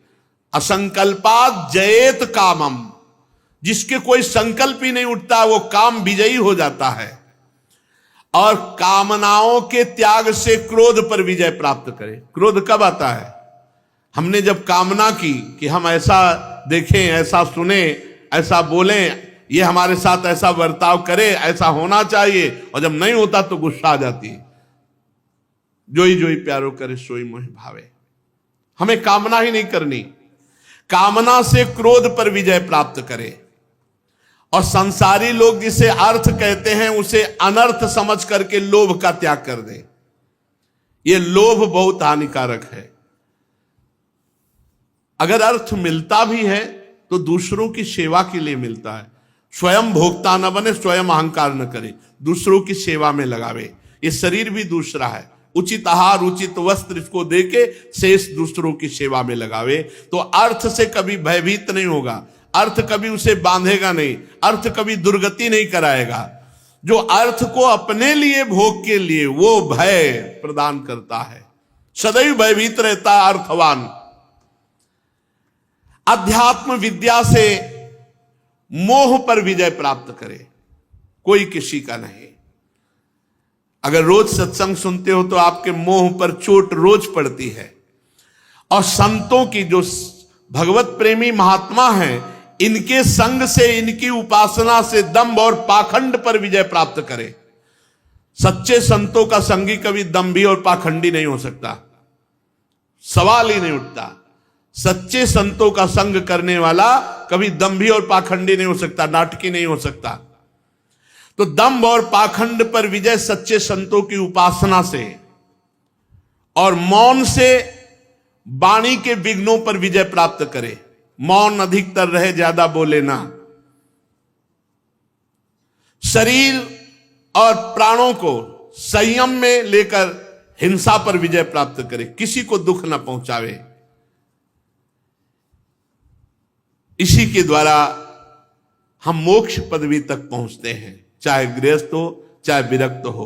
असंकल्पात जयेत कामम, जिसके कोई संकल्प ही नहीं उठता वो काम विजयी हो जाता है। और कामनाओं के त्याग से क्रोध पर विजय प्राप्त करे। क्रोध कब आता है? हमने जब कामना की कि हम ऐसा देखें, ऐसा सुने, ऐसा बोलें, ये हमारे साथ ऐसा बर्ताव करे, ऐसा होना चाहिए, और जब नहीं होता तो गुस्सा आ जाती है। जोई जोई प्यारो करे सोई मोहि भावे। हमें कामना ही नहीं करनी, कामना से क्रोध पर विजय प्राप्त करे। और संसारी लोग जिसे अर्थ कहते हैं उसे अनर्थ समझ करके लोभ का त्याग कर दें। यह लोभ बहुत हानिकारक है। अगर अर्थ मिलता भी है तो दूसरों की सेवा के लिए मिलता है। स्वयं भोक्ता न बने, स्वयं अहंकार न करे, दूसरों की सेवा में लगावे। ये शरीर भी दूसरा है, उचित आहार, उचित वस्त्र इसको देके शेष दूसरों की सेवा में लगावे। तो अर्थ से कभी भयभीत नहीं होगा, अर्थ कभी उसे बांधेगा नहीं, अर्थ कभी दुर्गति नहीं कराएगा। जो अर्थ को अपने लिए, भोग के लिए, वो भय प्रदान करता है, सदैव भयभीत रहता है अर्थवान। अध्यात्म विद्या से मोह पर विजय प्राप्त करे, कोई किसी का नहीं। अगर रोज सत्संग सुनते हो तो आपके मोह पर चोट रोज पड़ती है। और संतों की, जो भगवत प्रेमी महात्मा हैं, इनके संग से, इनकी उपासना से दंभ और पाखंड पर विजय प्राप्त करे। सच्चे संतों का संगी कभी दंभी और पाखंडी नहीं हो सकता, सवाल ही नहीं उठता। सच्चे संतों का संग करने वाला कभी दंभी और पाखंडी नहीं हो सकता, नाटकी नहीं हो सकता। तो दंभ और पाखंड पर विजय सच्चे संतों की उपासना से और मौन से वाणी के विघ्नों पर विजय प्राप्त करे। मौन अधिकतर रहे, ज्यादा बोले ना। शरीर और प्राणों को संयम में लेकर हिंसा पर विजय प्राप्त करे, किसी को दुख न पहुंचावे। इसी के द्वारा हम मोक्ष पदवी तक पहुंचते हैं, चाहे गृहस्थ हो चाहे विरक्त हो।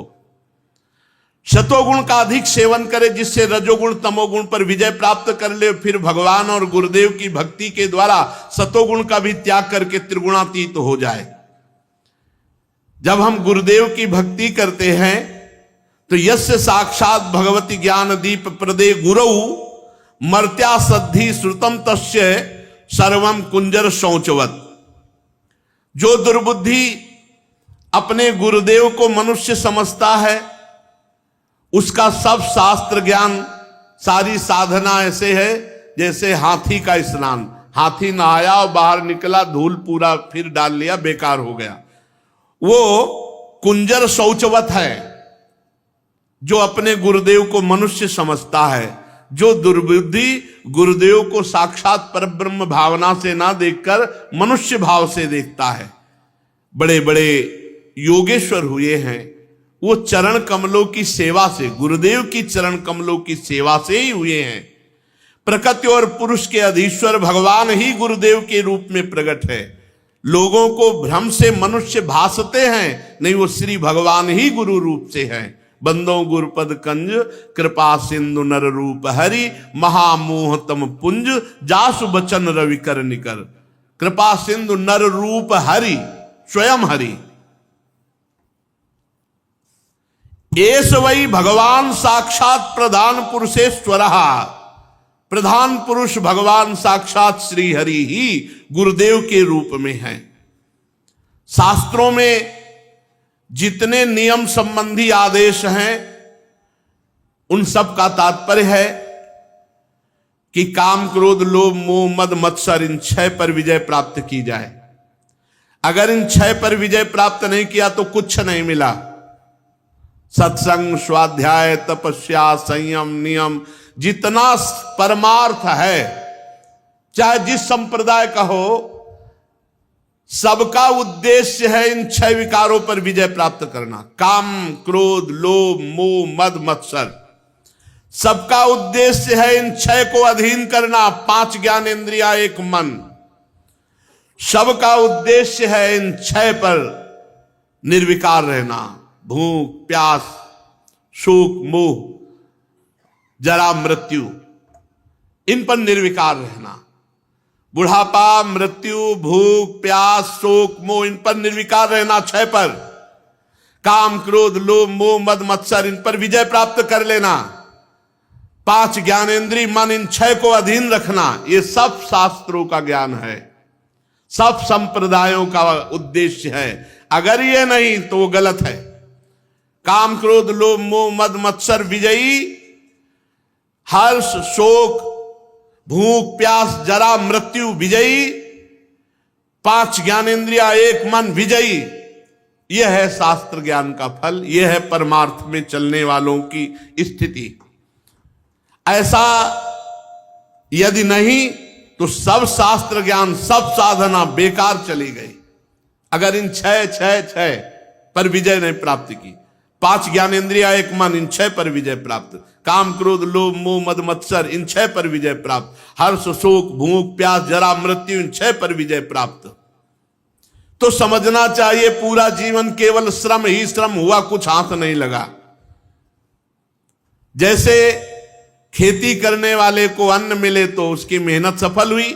शतोगुण का अधिक सेवन करे जिससे रजोगुण तमोगुण पर विजय प्राप्त कर ले। फिर भगवान और गुरुदेव की भक्ति के द्वारा सतोगुण का भी त्याग करके त्रिगुणातीत हो जाए। जब हम गुरुदेव की भक्ति करते हैं तो यस्य साक्षात भगवती ज्ञान दीप प्रदे गुरु मर्त्या सद्धि श्रुतम तस्य सर्वम कुंजर शौचवत। जो दुर्बुद्धि अपने गुरुदेव को मनुष्य समझता है, उसका सब शास्त्र ज्ञान, सारी साधना ऐसे है जैसे हाथी का स्नान। हाथी नहाया और बाहर निकला, धूल पूरा फिर डाल लिया, बेकार हो गया। वो कुंजर शौचवत है जो अपने गुरुदेव को मनुष्य समझता है। जो दुर्बुद्धि गुरुदेव को साक्षात परब्रह्म भावना से ना देखकर मनुष्य भाव से देखता है। बड़े बड़े योगेश्वर हुए हैं, वो चरण कमलों की सेवा से, गुरुदेव की चरण कमलों की सेवा से ही हुए हैं। प्रकृति और पुरुष के अधीश्वर भगवान ही गुरुदेव के रूप में प्रकट है। लोगों को भ्रम से मनुष्य भासते हैं, नहीं, वो श्री भगवान ही गुरु रूप से हैं। बंदो गुरुपद कंज कृपा सिंधु नर रूप हरि, महामोह तम पुंज जासु बचन रवि कर निकर। कृपा सिंधु नर रूप हरि, स्वयं हरि। एस वही भगवान साक्षात प्रधान पुरुषेश्वर। प्रधान पुरुष भगवान साक्षात श्री हरि ही गुरुदेव के रूप में हैं। शास्त्रों में जितने नियम संबंधी आदेश हैं उन सब का तात्पर्य है कि काम क्रोध लोभ मोह मद मत्सर इन 6 पर विजय प्राप्त की जाए। अगर इन 6 पर विजय प्राप्त नहीं किया तो कुछ नहीं मिला। सत्संग, स्वाध्याय, तपस्या, संयम, नियम, जितना परमार्थ है, चाहे जिस संप्रदाय का हो, सबका उद्देश्य है इन 6 विकारों पर विजय प्राप्त करना। काम क्रोध लोभ मोह मद मत्सर, सबका उद्देश्य है इन 6 को अधीन करना। 5 ज्ञानेंद्रिया, 1 मन, सबका उद्देश्य है इन 6 पर निर्विकार रहना। भूख प्यास शोक मोह जरा मृत्यु, इन पर निर्विकार रहना। बुढ़ापा मृत्यु भूख प्यास शोक मोह, इन पर निर्विकार रहना। 6 पर काम क्रोध लोभ मोह मद मत्सर, इन पर विजय प्राप्त कर लेना। 5 ज्ञानेंद्रिय मन, इन 6 को अधीन रखना। ये सब शास्त्रों का ज्ञान है, सब संप्रदायों का उद्देश्य है। अगर ये नहीं तो वो गलत है। काम क्रोध लोभ मोह मद मत्सर विजयी, हर्ष शोक भूख प्यास जरा मृत्यु विजयी, 5 ज्ञानेंद्रिया 1 मन विजयी। यह है शास्त्र ज्ञान का फल, यह है परमार्थ में चलने वालों की स्थिति। ऐसा यदि नहीं तो सब शास्त्र ज्ञान सब साधना बेकार चली गई। अगर इन 6 पर विजय नहीं प्राप्त की, 5 ज्ञानेंद्रिया 1 मन, इन 6 पर विजय प्राप्त, काम क्रोध लोभ मोह मद मत्सर, इन 6 पर विजय प्राप्त, हर्ष शोक भूख प्यास जरा मृत्यु, इन 6 पर विजय प्राप्त, तो समझना चाहिए पूरा जीवन केवल श्रम ही श्रम हुआ, कुछ हाथ नहीं लगा। जैसे खेती करने वाले को अन्न मिले तो उसकी मेहनत सफल हुई,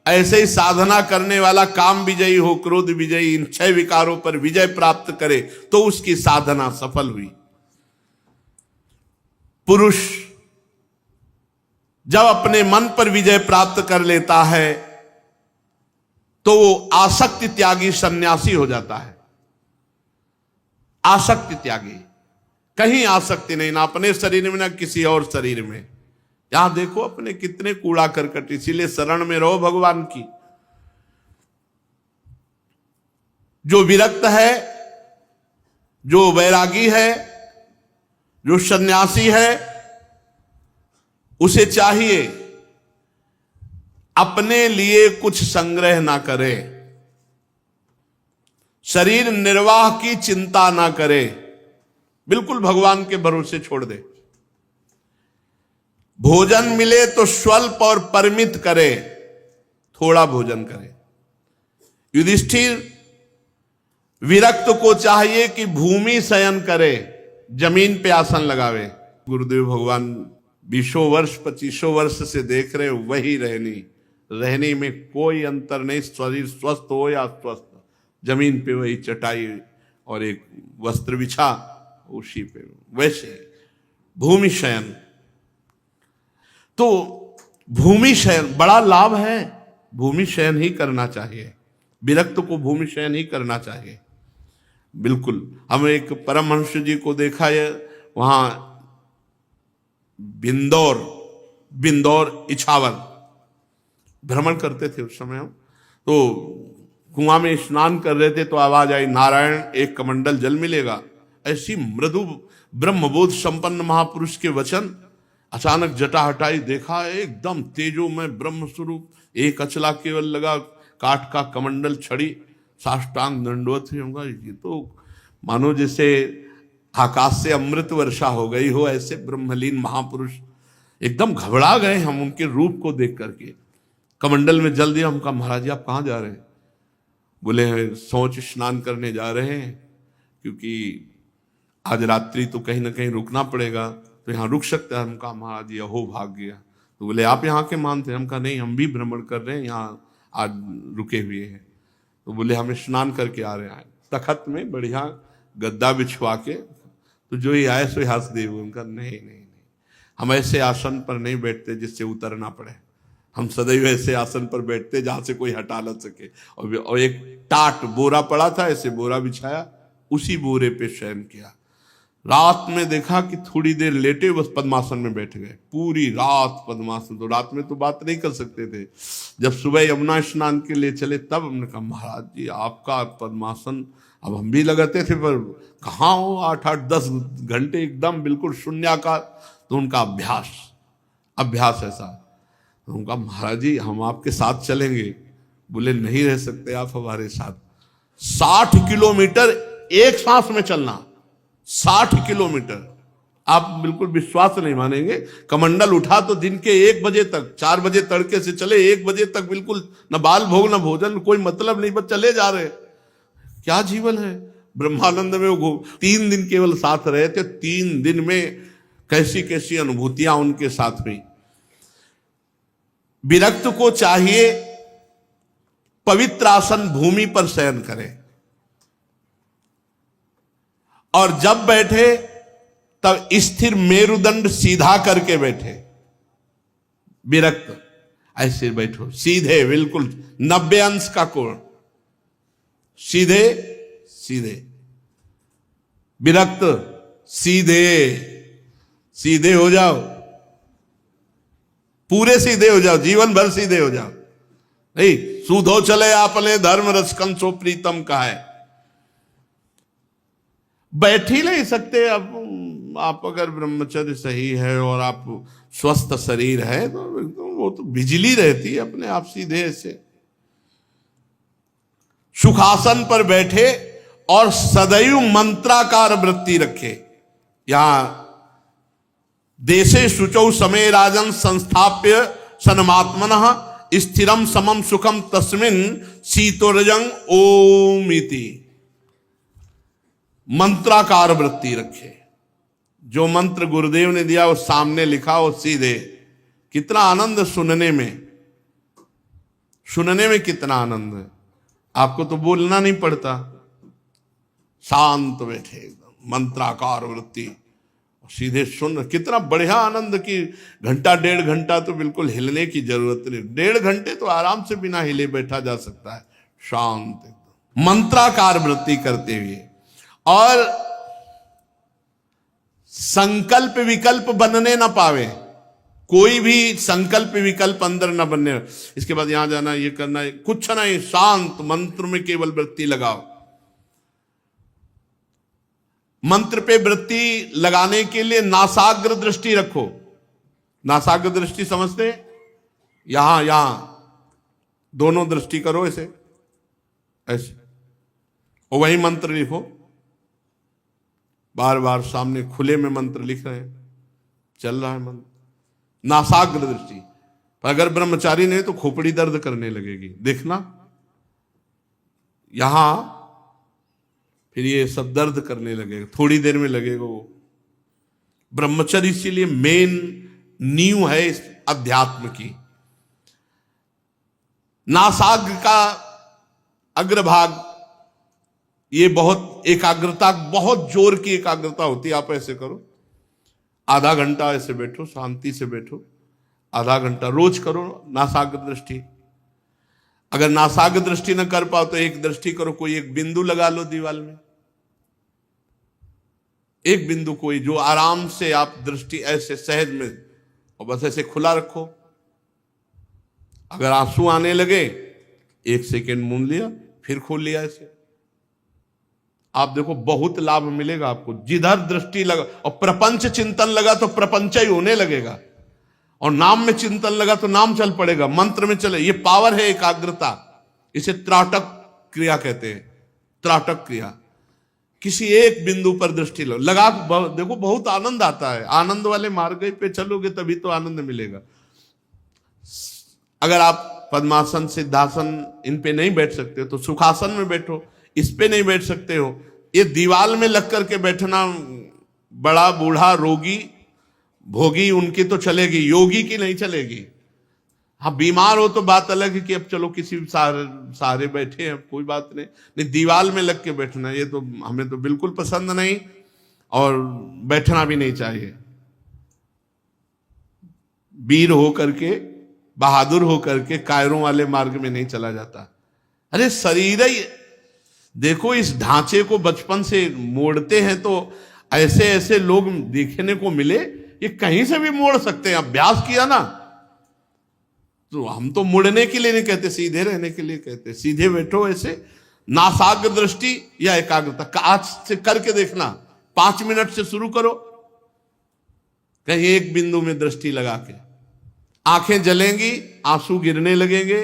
ऐसे ही साधना करने वाला काम विजयी हो, क्रोध विजयी, इन 6 विकारों पर विजय प्राप्त करे तो उसकी साधना सफल हुई। पुरुष जब अपने मन पर विजय प्राप्त कर लेता है तो वो आसक्ति त्यागी सन्यासी हो जाता है। आसक्ति त्यागी, कहीं आसक्ति नहीं, ना अपने शरीर में ना किसी और शरीर में। यहां देखो अपने कितने कूड़ा करकट, इसीलिए शरण में रहो भगवान की। जो विरक्त है, जो वैरागी है, जो सन्यासी है, उसे चाहिए अपने लिए कुछ संग्रह ना करे, शरीर निर्वाह की चिंता ना करे, बिल्कुल भगवान के भरोसे छोड़ दे। भोजन मिले तो स्वल्प और परिमित करे, थोड़ा भोजन करे। युधिष्ठिर विरक्त को चाहिए कि भूमि शयन करे, जमीन पे आसन लगावे। गुरुदेव भगवान 20 वर्ष 25 वर्ष से देख रहे, वही रहनी में कोई अंतर नहीं, शरीर स्वस्थ हो या अस्वस्थ, जमीन पे वही चटाई और एक वस्त्र बिछा उसी पे, वैसे भूमि शयन। तो भूमि शयन बड़ा लाभ है, भूमि शयन ही करना चाहिए, विरक्त को भूमि शयन ही करना चाहिए। बिल्कुल, हम एक परमहंस जी को देखा है, वहां बिंदौर इछावर भ्रमण करते थे उस समय हम, तो कुआं में स्नान कर रहे थे तो आवाज आई, नारायण एक कमंडल जल मिलेगा। ऐसी मृदु ब्रह्मबोध संपन्न महापुरुष के वचन। अचानक जटा हटाई, देखा एकदम तेजो में ब्रह्म स्वरूप, एक अचला केवल लगा, काठ का कमंडल छड़ी, साष्टांग दंडवत होगा। ये तो मानो जैसे आकाश से अमृत वर्षा हो गई हो, ऐसे ब्रह्मलीन महापुरुष एकदम घबरा गए हम उनके रूप को देख करके। कमंडल में जल दिया। हम कहा महाराज जी आप कहाँ जा रहे हैं? बोले सोच स्नान करने जा रहे हैं, क्योंकि आज रात्रि तो कहीं ना कहीं रुकना पड़ेगा, तो यहाँ रुक सकता है। हम कहा महाराज जी अहो भाग गया। तो बोले आप यहाँ के मान थे? हम कहा नहीं, हम भी भ्रमण कर रहे हैं, यहाँ आज रुके हुए हैं। तो बोले हम स्नान करके आ रहे हैं। तखत में बढ़िया गद्दा बिछवा के, तो जो ही आए सो हंस दे। उनका नहीं नहीं नहीं, हम ऐसे आसन पर नहीं बैठते जिससे उतरना पड़े। हम सदैव ऐसे आसन पर बैठते जहां से कोई हटा न सके। और एक टाट बोरा पड़ा था, ऐसे बोरा बिछाया, उसी बोरे पे शयन किया। रात में देखा कि थोड़ी देर लेटे बस पद्मासन में बैठ गए, पूरी रात पद्मासन। तो रात में तो बात नहीं कर सकते थे। जब सुबह यमुना स्नान के लिए चले तब हमने कहा महाराज जी आपका पद्मासन, अब हम भी लगाते थे पर कहाँ हो, 8-8-10 घंटे एकदम बिल्कुल शून्याकार। तो उनका अभ्यास ऐसा। तो उनका महाराज जी हम आपके साथ चलेंगे। बोले नहीं रह सकते आप हमारे साथ। 60 किलोमीटर एक सांस में चलना, 60 किलोमीटर। आप बिल्कुल विश्वास नहीं मानेंगे। कमंडल उठा तो दिन के 1 बजे तक, 4 बजे तड़के से चले, 1 बजे तक बिल्कुल न बाल भोग न भोजन, कोई मतलब नहीं, बस चले जा रहे। क्या जीवन है। ब्रह्मानंद में वो 3 दिन केवल साथ रहे थे। 3 दिन में कैसी कैसी अनुभूतियां उनके साथ हुई। विरक्त को चाहिए पवित्र आसन भूमि पर शयन करे, और जब बैठे तब स्थिर मेरुदंड सीधा करके बैठे। विरक्त ऐसे बैठो, सीधे, बिल्कुल 90 अंश का कोण, सीधे सीधे। विरक्त सीधे सीधे हो जाओ, पूरे सीधे हो जाओ, जीवन भर सीधे हो जाओ। नहीं सूधो चले आपने धर्म रसकन सो प्रीतम का है। बैठ ही नहीं सकते। अब आप अगर ब्रह्मचर्य सही है और आप स्वस्थ शरीर है तो वो तो बिजली रहती है अपने आप सीधे ऐसे। सुखासन पर बैठे और सदैव मंत्राकार वृत्ति रखे। यहां देशे शुचौ समय राजन संस्थाप्य सनमात्मनः स्थिरम समम सुखम तस्मिन शीतोरजंग ओम इति। मंत्राकार वृत्ति रखे। जो मंत्र गुरुदेव ने दिया वो सामने लिखा, वो सीधे। कितना आनंद सुनने में कितना आनंद है। आपको तो बोलना नहीं पड़ता, शांत बैठे एकदम मंत्राकार वृत्ति, सीधे सुन। कितना बढ़िया आनंद की 1-1.5 घंटा तो बिल्कुल हिलने की जरूरत नहीं। 1.5 घंटे तो आराम से बिना हिले बैठा जा सकता है, शांत एकदम मंत्राकार वृत्ति करते हुए। और संकल्प विकल्प बनने ना पावे, कोई भी संकल्प विकल्प अंदर ना बनने। इसके बाद यहां जाना, ये करना, कुछ नहीं, शांत मंत्र में केवल वृत्ति लगाओ। मंत्र पे वृत्ति लगाने के लिए नासाग्र दृष्टि रखो। नासाग्र दृष्टि समझते? यहां दोनों दृष्टि करो ऐसे ऐसे, और वही मंत्र लिखो। बार बार सामने खुले में मंत्र लिख रहे हैं, चल रहा है मंत्र। नासाग्र दृष्टि। पर अगर ब्रह्मचारी नहीं तो खोपड़ी दर्द करने लगेगी। देखना यहां, फिर ये सब दर्द करने लगेगा, थोड़ी देर में लगेगा वो। ब्रह्मचर्य इसीलिए मेन नींव है इस अध्यात्म की। नासाग्र का अग्रभाग, ये बहुत एकाग्रता, बहुत जोर की एकाग्रता होती है। आप ऐसे करो, आधा घंटा ऐसे बैठो, शांति से बैठो, आधा घंटा रोज करो नासाग्र दृष्टि। अगर नासाग्र दृष्टि न कर पाओ तो एक दृष्टि करो, कोई एक बिंदु लगा लो दीवार में, एक बिंदु कोई, जो आराम से आप दृष्टि ऐसे सहज में, और बस ऐसे खुला रखो। अगर आंसू आने लगे 1 सेकेंड मूंद लिया, फिर खोल लिया ऐसे। आप देखो बहुत लाभ मिलेगा आपको। जिधर दृष्टि लगा और प्रपंच चिंतन लगा तो प्रपंच ही होने लगेगा, और नाम में चिंतन लगा तो नाम चल पड़ेगा, मंत्र में चले। ये पावर है एकाग्रता। इसे त्राटक क्रिया कहते हैं, त्राटक क्रिया। किसी एक बिंदु पर दृष्टि लगा देखो, बहुत आनंद आता है। आनंद वाले मार्ग पे चलोगे तभी तो आनंद मिलेगा। अगर आप पद्मासन, सिद्धासन इन पे नहीं बैठ सकते तो सुखासन में बैठो। इस पे नहीं बैठ सकते हो, ये दीवाल में लग करके बैठना, बड़ा बूढ़ा रोगी भोगी उनकी तो चलेगी, योगी की नहीं चलेगी। हाँ, बीमार हो तो बात अलग है कि अब चलो किसी सहारे बैठे हैं, कोई बात नहीं। नहीं, दीवाल में लग के बैठना ये तो हमें तो बिल्कुल पसंद नहीं, और बैठना भी नहीं चाहिए। वीर हो करके, बहादुर हो करके कायरों वाले मार्ग में नहीं चला जाता। अरे शरीर ही देखो, इस ढांचे को बचपन से मोड़ते हैं तो ऐसे ऐसे लोग देखने को मिले, ये कहीं से भी मोड़ सकते हैं। अभ्यास किया ना, तो हम तो मुड़ने के लिए नहीं कहते, सीधे रहने के लिए कहते। सीधे बैठो ऐसे, नासाग्र दृष्टि या एकाग्रता आज से करके देखना। 5 मिनट से शुरू करो, कहीं एक बिंदु में दृष्टि लगा के। आंखें जलेंगी, आंसू गिरने लगेंगे,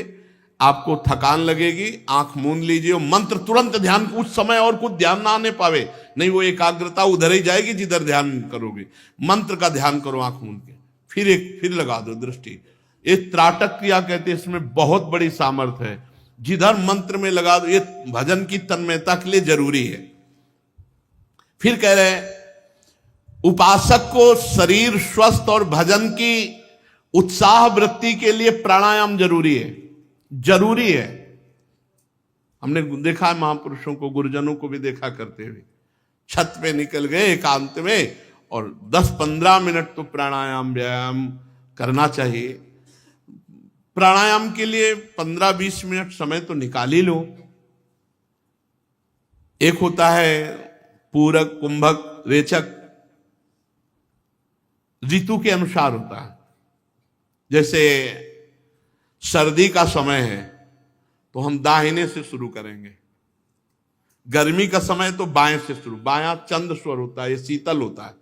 आपको थकान लगेगी, आंख मूंद लीजिए। मंत्र तुरंत ध्यान, उस समय और कुछ ध्यान ना आने पावे, नहीं वो एकाग्रता उधर ही जाएगी जिधर ध्यान करोगे। मंत्र का ध्यान करो आंख मूंद के, फिर लगा दो दृष्टि। ये त्राटक क्रिया कहते हैं, इसमें बहुत बड़ी सामर्थ्य है। जिधर मंत्र में लगा दो, ये भजन की तन्मयता के लिए जरूरी है। फिर कह रहे हैं, उपासक को शरीर स्वस्थ और भजन की उत्साह वृत्ति के लिए प्राणायाम जरूरी है। जरूरी है। हमने देखा है महापुरुषों को, गुरुजनों को भी देखा करते हुए, छत पे निकल गए एकांत में और 10-15 मिनट तो प्राणायाम व्यायाम करना चाहिए। प्राणायाम के लिए 15-20 मिनट समय तो निकाल ही लो। एक होता है पूरक, कुंभक, रेचक, ऋतु के अनुसार होता है। जैसे सर्दी का समय है तो हम दाहिने से शुरू करेंगे, गर्मी का समय तो बाएं से शुरू। बायां चंद्र स्वर होता है, ये शीतल होता है।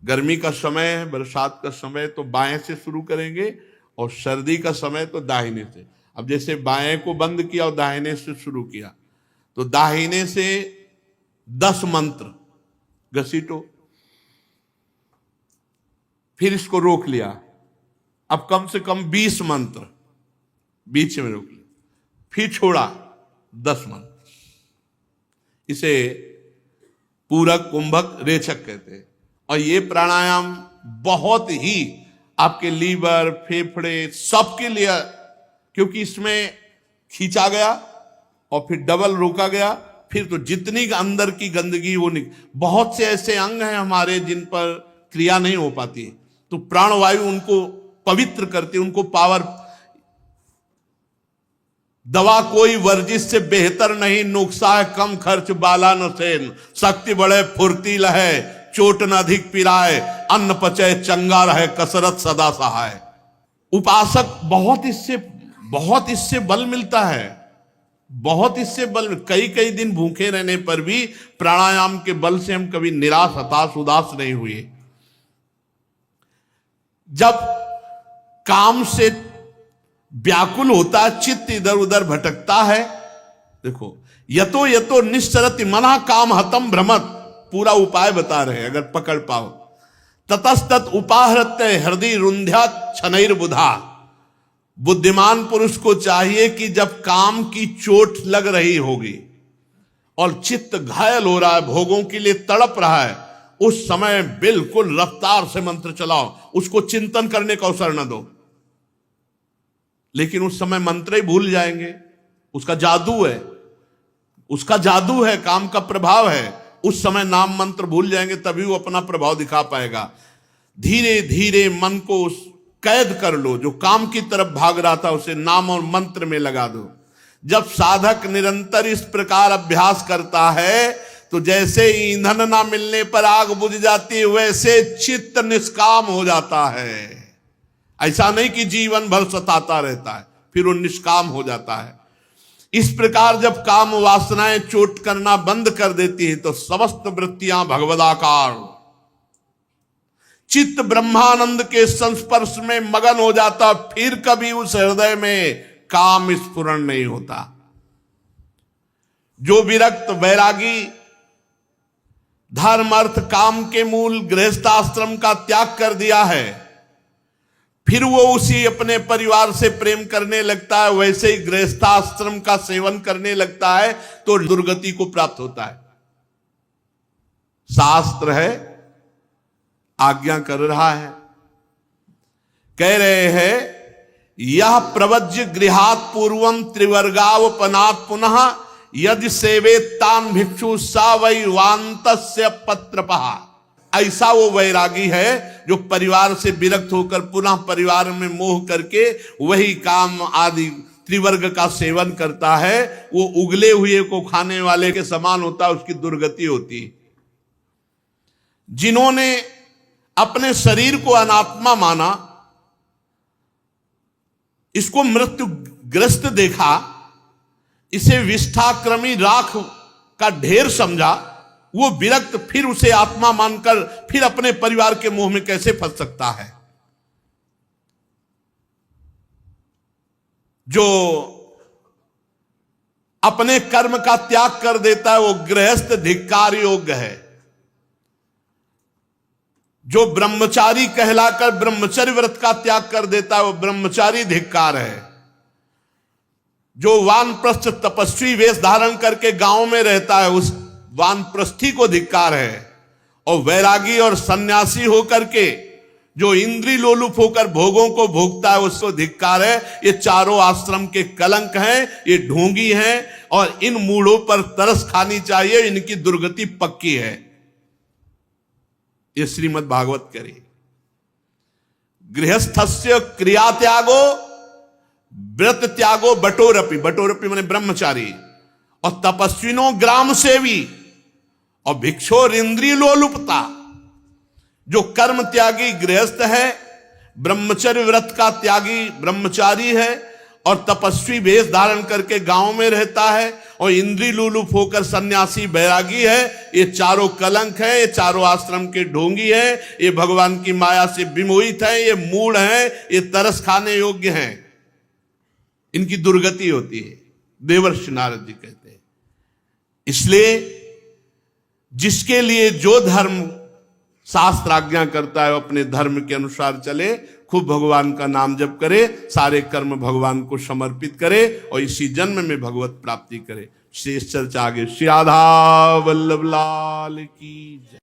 गर्मी का समय है, बरसात का समय तो बाएं से शुरू करेंगे, और सर्दी का समय तो दाहिने से। अब जैसे बाएं को बंद किया और दाहिने से शुरू किया, तो दाहिने से 10 मंत्र घसीटो, फिर इसको रोक लिया। अब कम से कम 20 मंत्र बीच में रोक लिया, फिर छोड़ा 10 मंत्र। इसे पूरक, कुंभक, रेचक कहते हैं। और ये प्राणायाम बहुत ही आपके लीवर, फेफड़े सबके लिए, क्योंकि इसमें खींचा गया और फिर डबल रोका गया, फिर तो जितनी अंदर की गंदगी वो बहुत से ऐसे अंग हैं हमारे जिन पर क्रिया नहीं हो पाती, तो प्राणवायु उनको पवित्र करती, उनको पावर। दवा कोई वर्जिश से बेहतर नहीं, नुक्सा है कम खर्च बाला न सेन, शक्ति बढ़े फुर्तीला है, चोट न अधिक पिराए, अन्न पचे चंगा रहे, कसरत सदा सहाय। उपासक बहुत इससे बल मिलता है, बहुत इससे बल। कई दिन भूखे रहने पर भी प्राणायाम के बल से हम कभी निराश, हताश, उदास नहीं हुए। जब काम से व्याकुल होता है, चित्त इधर उधर भटकता है, देखो, यतो यतो निश्चरति मना काम हतम भ्रमत, पूरा उपाय बता रहे हैं अगर पकड़ पाओ। ततस्तत उपाहृत्य हृदय रुंध्या छनैर बुधा। बुद्धिमान पुरुष को चाहिए कि जब काम की चोट लग रही होगी और चित्त घायल हो रहा है, भोगों के लिए तड़प रहा है, उस समय बिल्कुल रफ्तार से मंत्र चलाओ, उसको चिंतन करने का अवसर न दो। लेकिन उस समय मंत्र ही भूल जाएंगे, उसका जादू है, उसका जादू है, काम का प्रभाव है। उस समय नाम मंत्र भूल जाएंगे, तभी वो अपना प्रभाव दिखा पाएगा। धीरे धीरे मन को कैद कर लो, जो काम की तरफ भाग रहा था उसे नाम और मंत्र में लगा दो। जब साधक निरंतर इस प्रकार अभ्यास करता है तो जैसे ईंधन ना मिलने पर आग बुझ जाती है, वैसे चित्त निष्काम हो जाता है। ऐसा नहीं कि जीवन भर सताता रहता है, फिर वो निष्काम हो जाता है। इस प्रकार जब काम वासनाएं चोट करना बंद कर देती है तो समस्त वृत्तियां भगवदाकार, चित्त ब्रह्मानंद के संस्पर्श में मगन हो जाता, फिर कभी उस हृदय में काम स्फुरण नहीं होता। जो विरक्त वैरागी धर्म अर्थ काम के मूल गृहस्थाश्रम का त्याग कर दिया है, फिर वो उसी अपने परिवार से प्रेम करने लगता है, वैसे ही गृहस्थाश्रम का सेवन करने लगता है तो दुर्गति को प्राप्त होता है। शास्त्र है, आज्ञा कर रहा है, कह रहे हैं यह प्रवज्य गृहात पूर्वम त्रिवर्गावपनात् पुनः यदि सेवेतान भिक्षु सा वै वान्तस्य पत्रपः। ऐसा वो वैरागी है जो परिवार से विरक्त होकर पुनः परिवार में मोह करके वही काम आदि त्रिवर्ग का सेवन करता है, वो उगले हुए को खाने वाले के समान होता है, उसकी दुर्गति होती है। जिन्होंने अपने शरीर को अनात्मा माना, इसको मृत्यु ग्रस्त देखा, इसे विष्ठाक्रमी राख का ढेर समझा, वो विरक्त फिर उसे आत्मा मानकर फिर अपने परिवार के मोह में कैसे फंस सकता है। जो अपने कर्म का त्याग कर देता है वो गृहस्थ धिक्कार योग्य है। जो ब्रह्मचारी कहलाकर ब्रह्मचर्य व्रत का त्याग कर देता है वो ब्रह्मचारी धिक्कार है। जो वानप्रस्थ तपस्वी वेश धारण करके गांव में रहता है उस वानप्रस्थी को धिक्कार है। और वैरागी और सन्यासी होकर के जो इंद्रिय लोलुप होकर भोगों को भोगता है उसको धिक्कार है। ये चारों आश्रम के कलंक हैं, ये ढोंगी हैं और इन मूढ़ों पर तरस खानी चाहिए, इनकी दुर्गति पक्की है। ये श्रीमद् भागवत करे। गृहस्थस्य क्रिया त्यागो व्रत त्यागो बटोरपि, बटोरपि माने ब्रह्मचारी, और तपस्विनो ग्राम सेवी और भिक्षोर इंद्रिय लोलुपता। जो कर्म त्यागी गृहस्थ है, ब्रह्मचर्य व्रत का त्यागी ब्रह्मचारी है और तपस्वी वेश धारण करके गांव में रहता है और इंद्रिय लोलुप होकर सन्यासी बैरागी है, ये चारों कलंक है, ये चारों आश्रम के ढोंगी है, ये भगवान की माया से विमोहित है, ये मूढ़ है, ये तरस खाने योग्य हैं, इनकी दुर्गति होती है। देवर्षि नारद जी कहते हैं। इसलिए जिसके लिए जो धर्म शास्त्र आज्ञा करता है वो अपने धर्म के अनुसार चले, खूब भगवान का नाम जप करे, सारे कर्म भगवान को समर्पित करे और इसी जन्म में भगवत प्राप्ति करे। शेष चर्चा आगे। श्री राधा वल्लभ लाल की जय।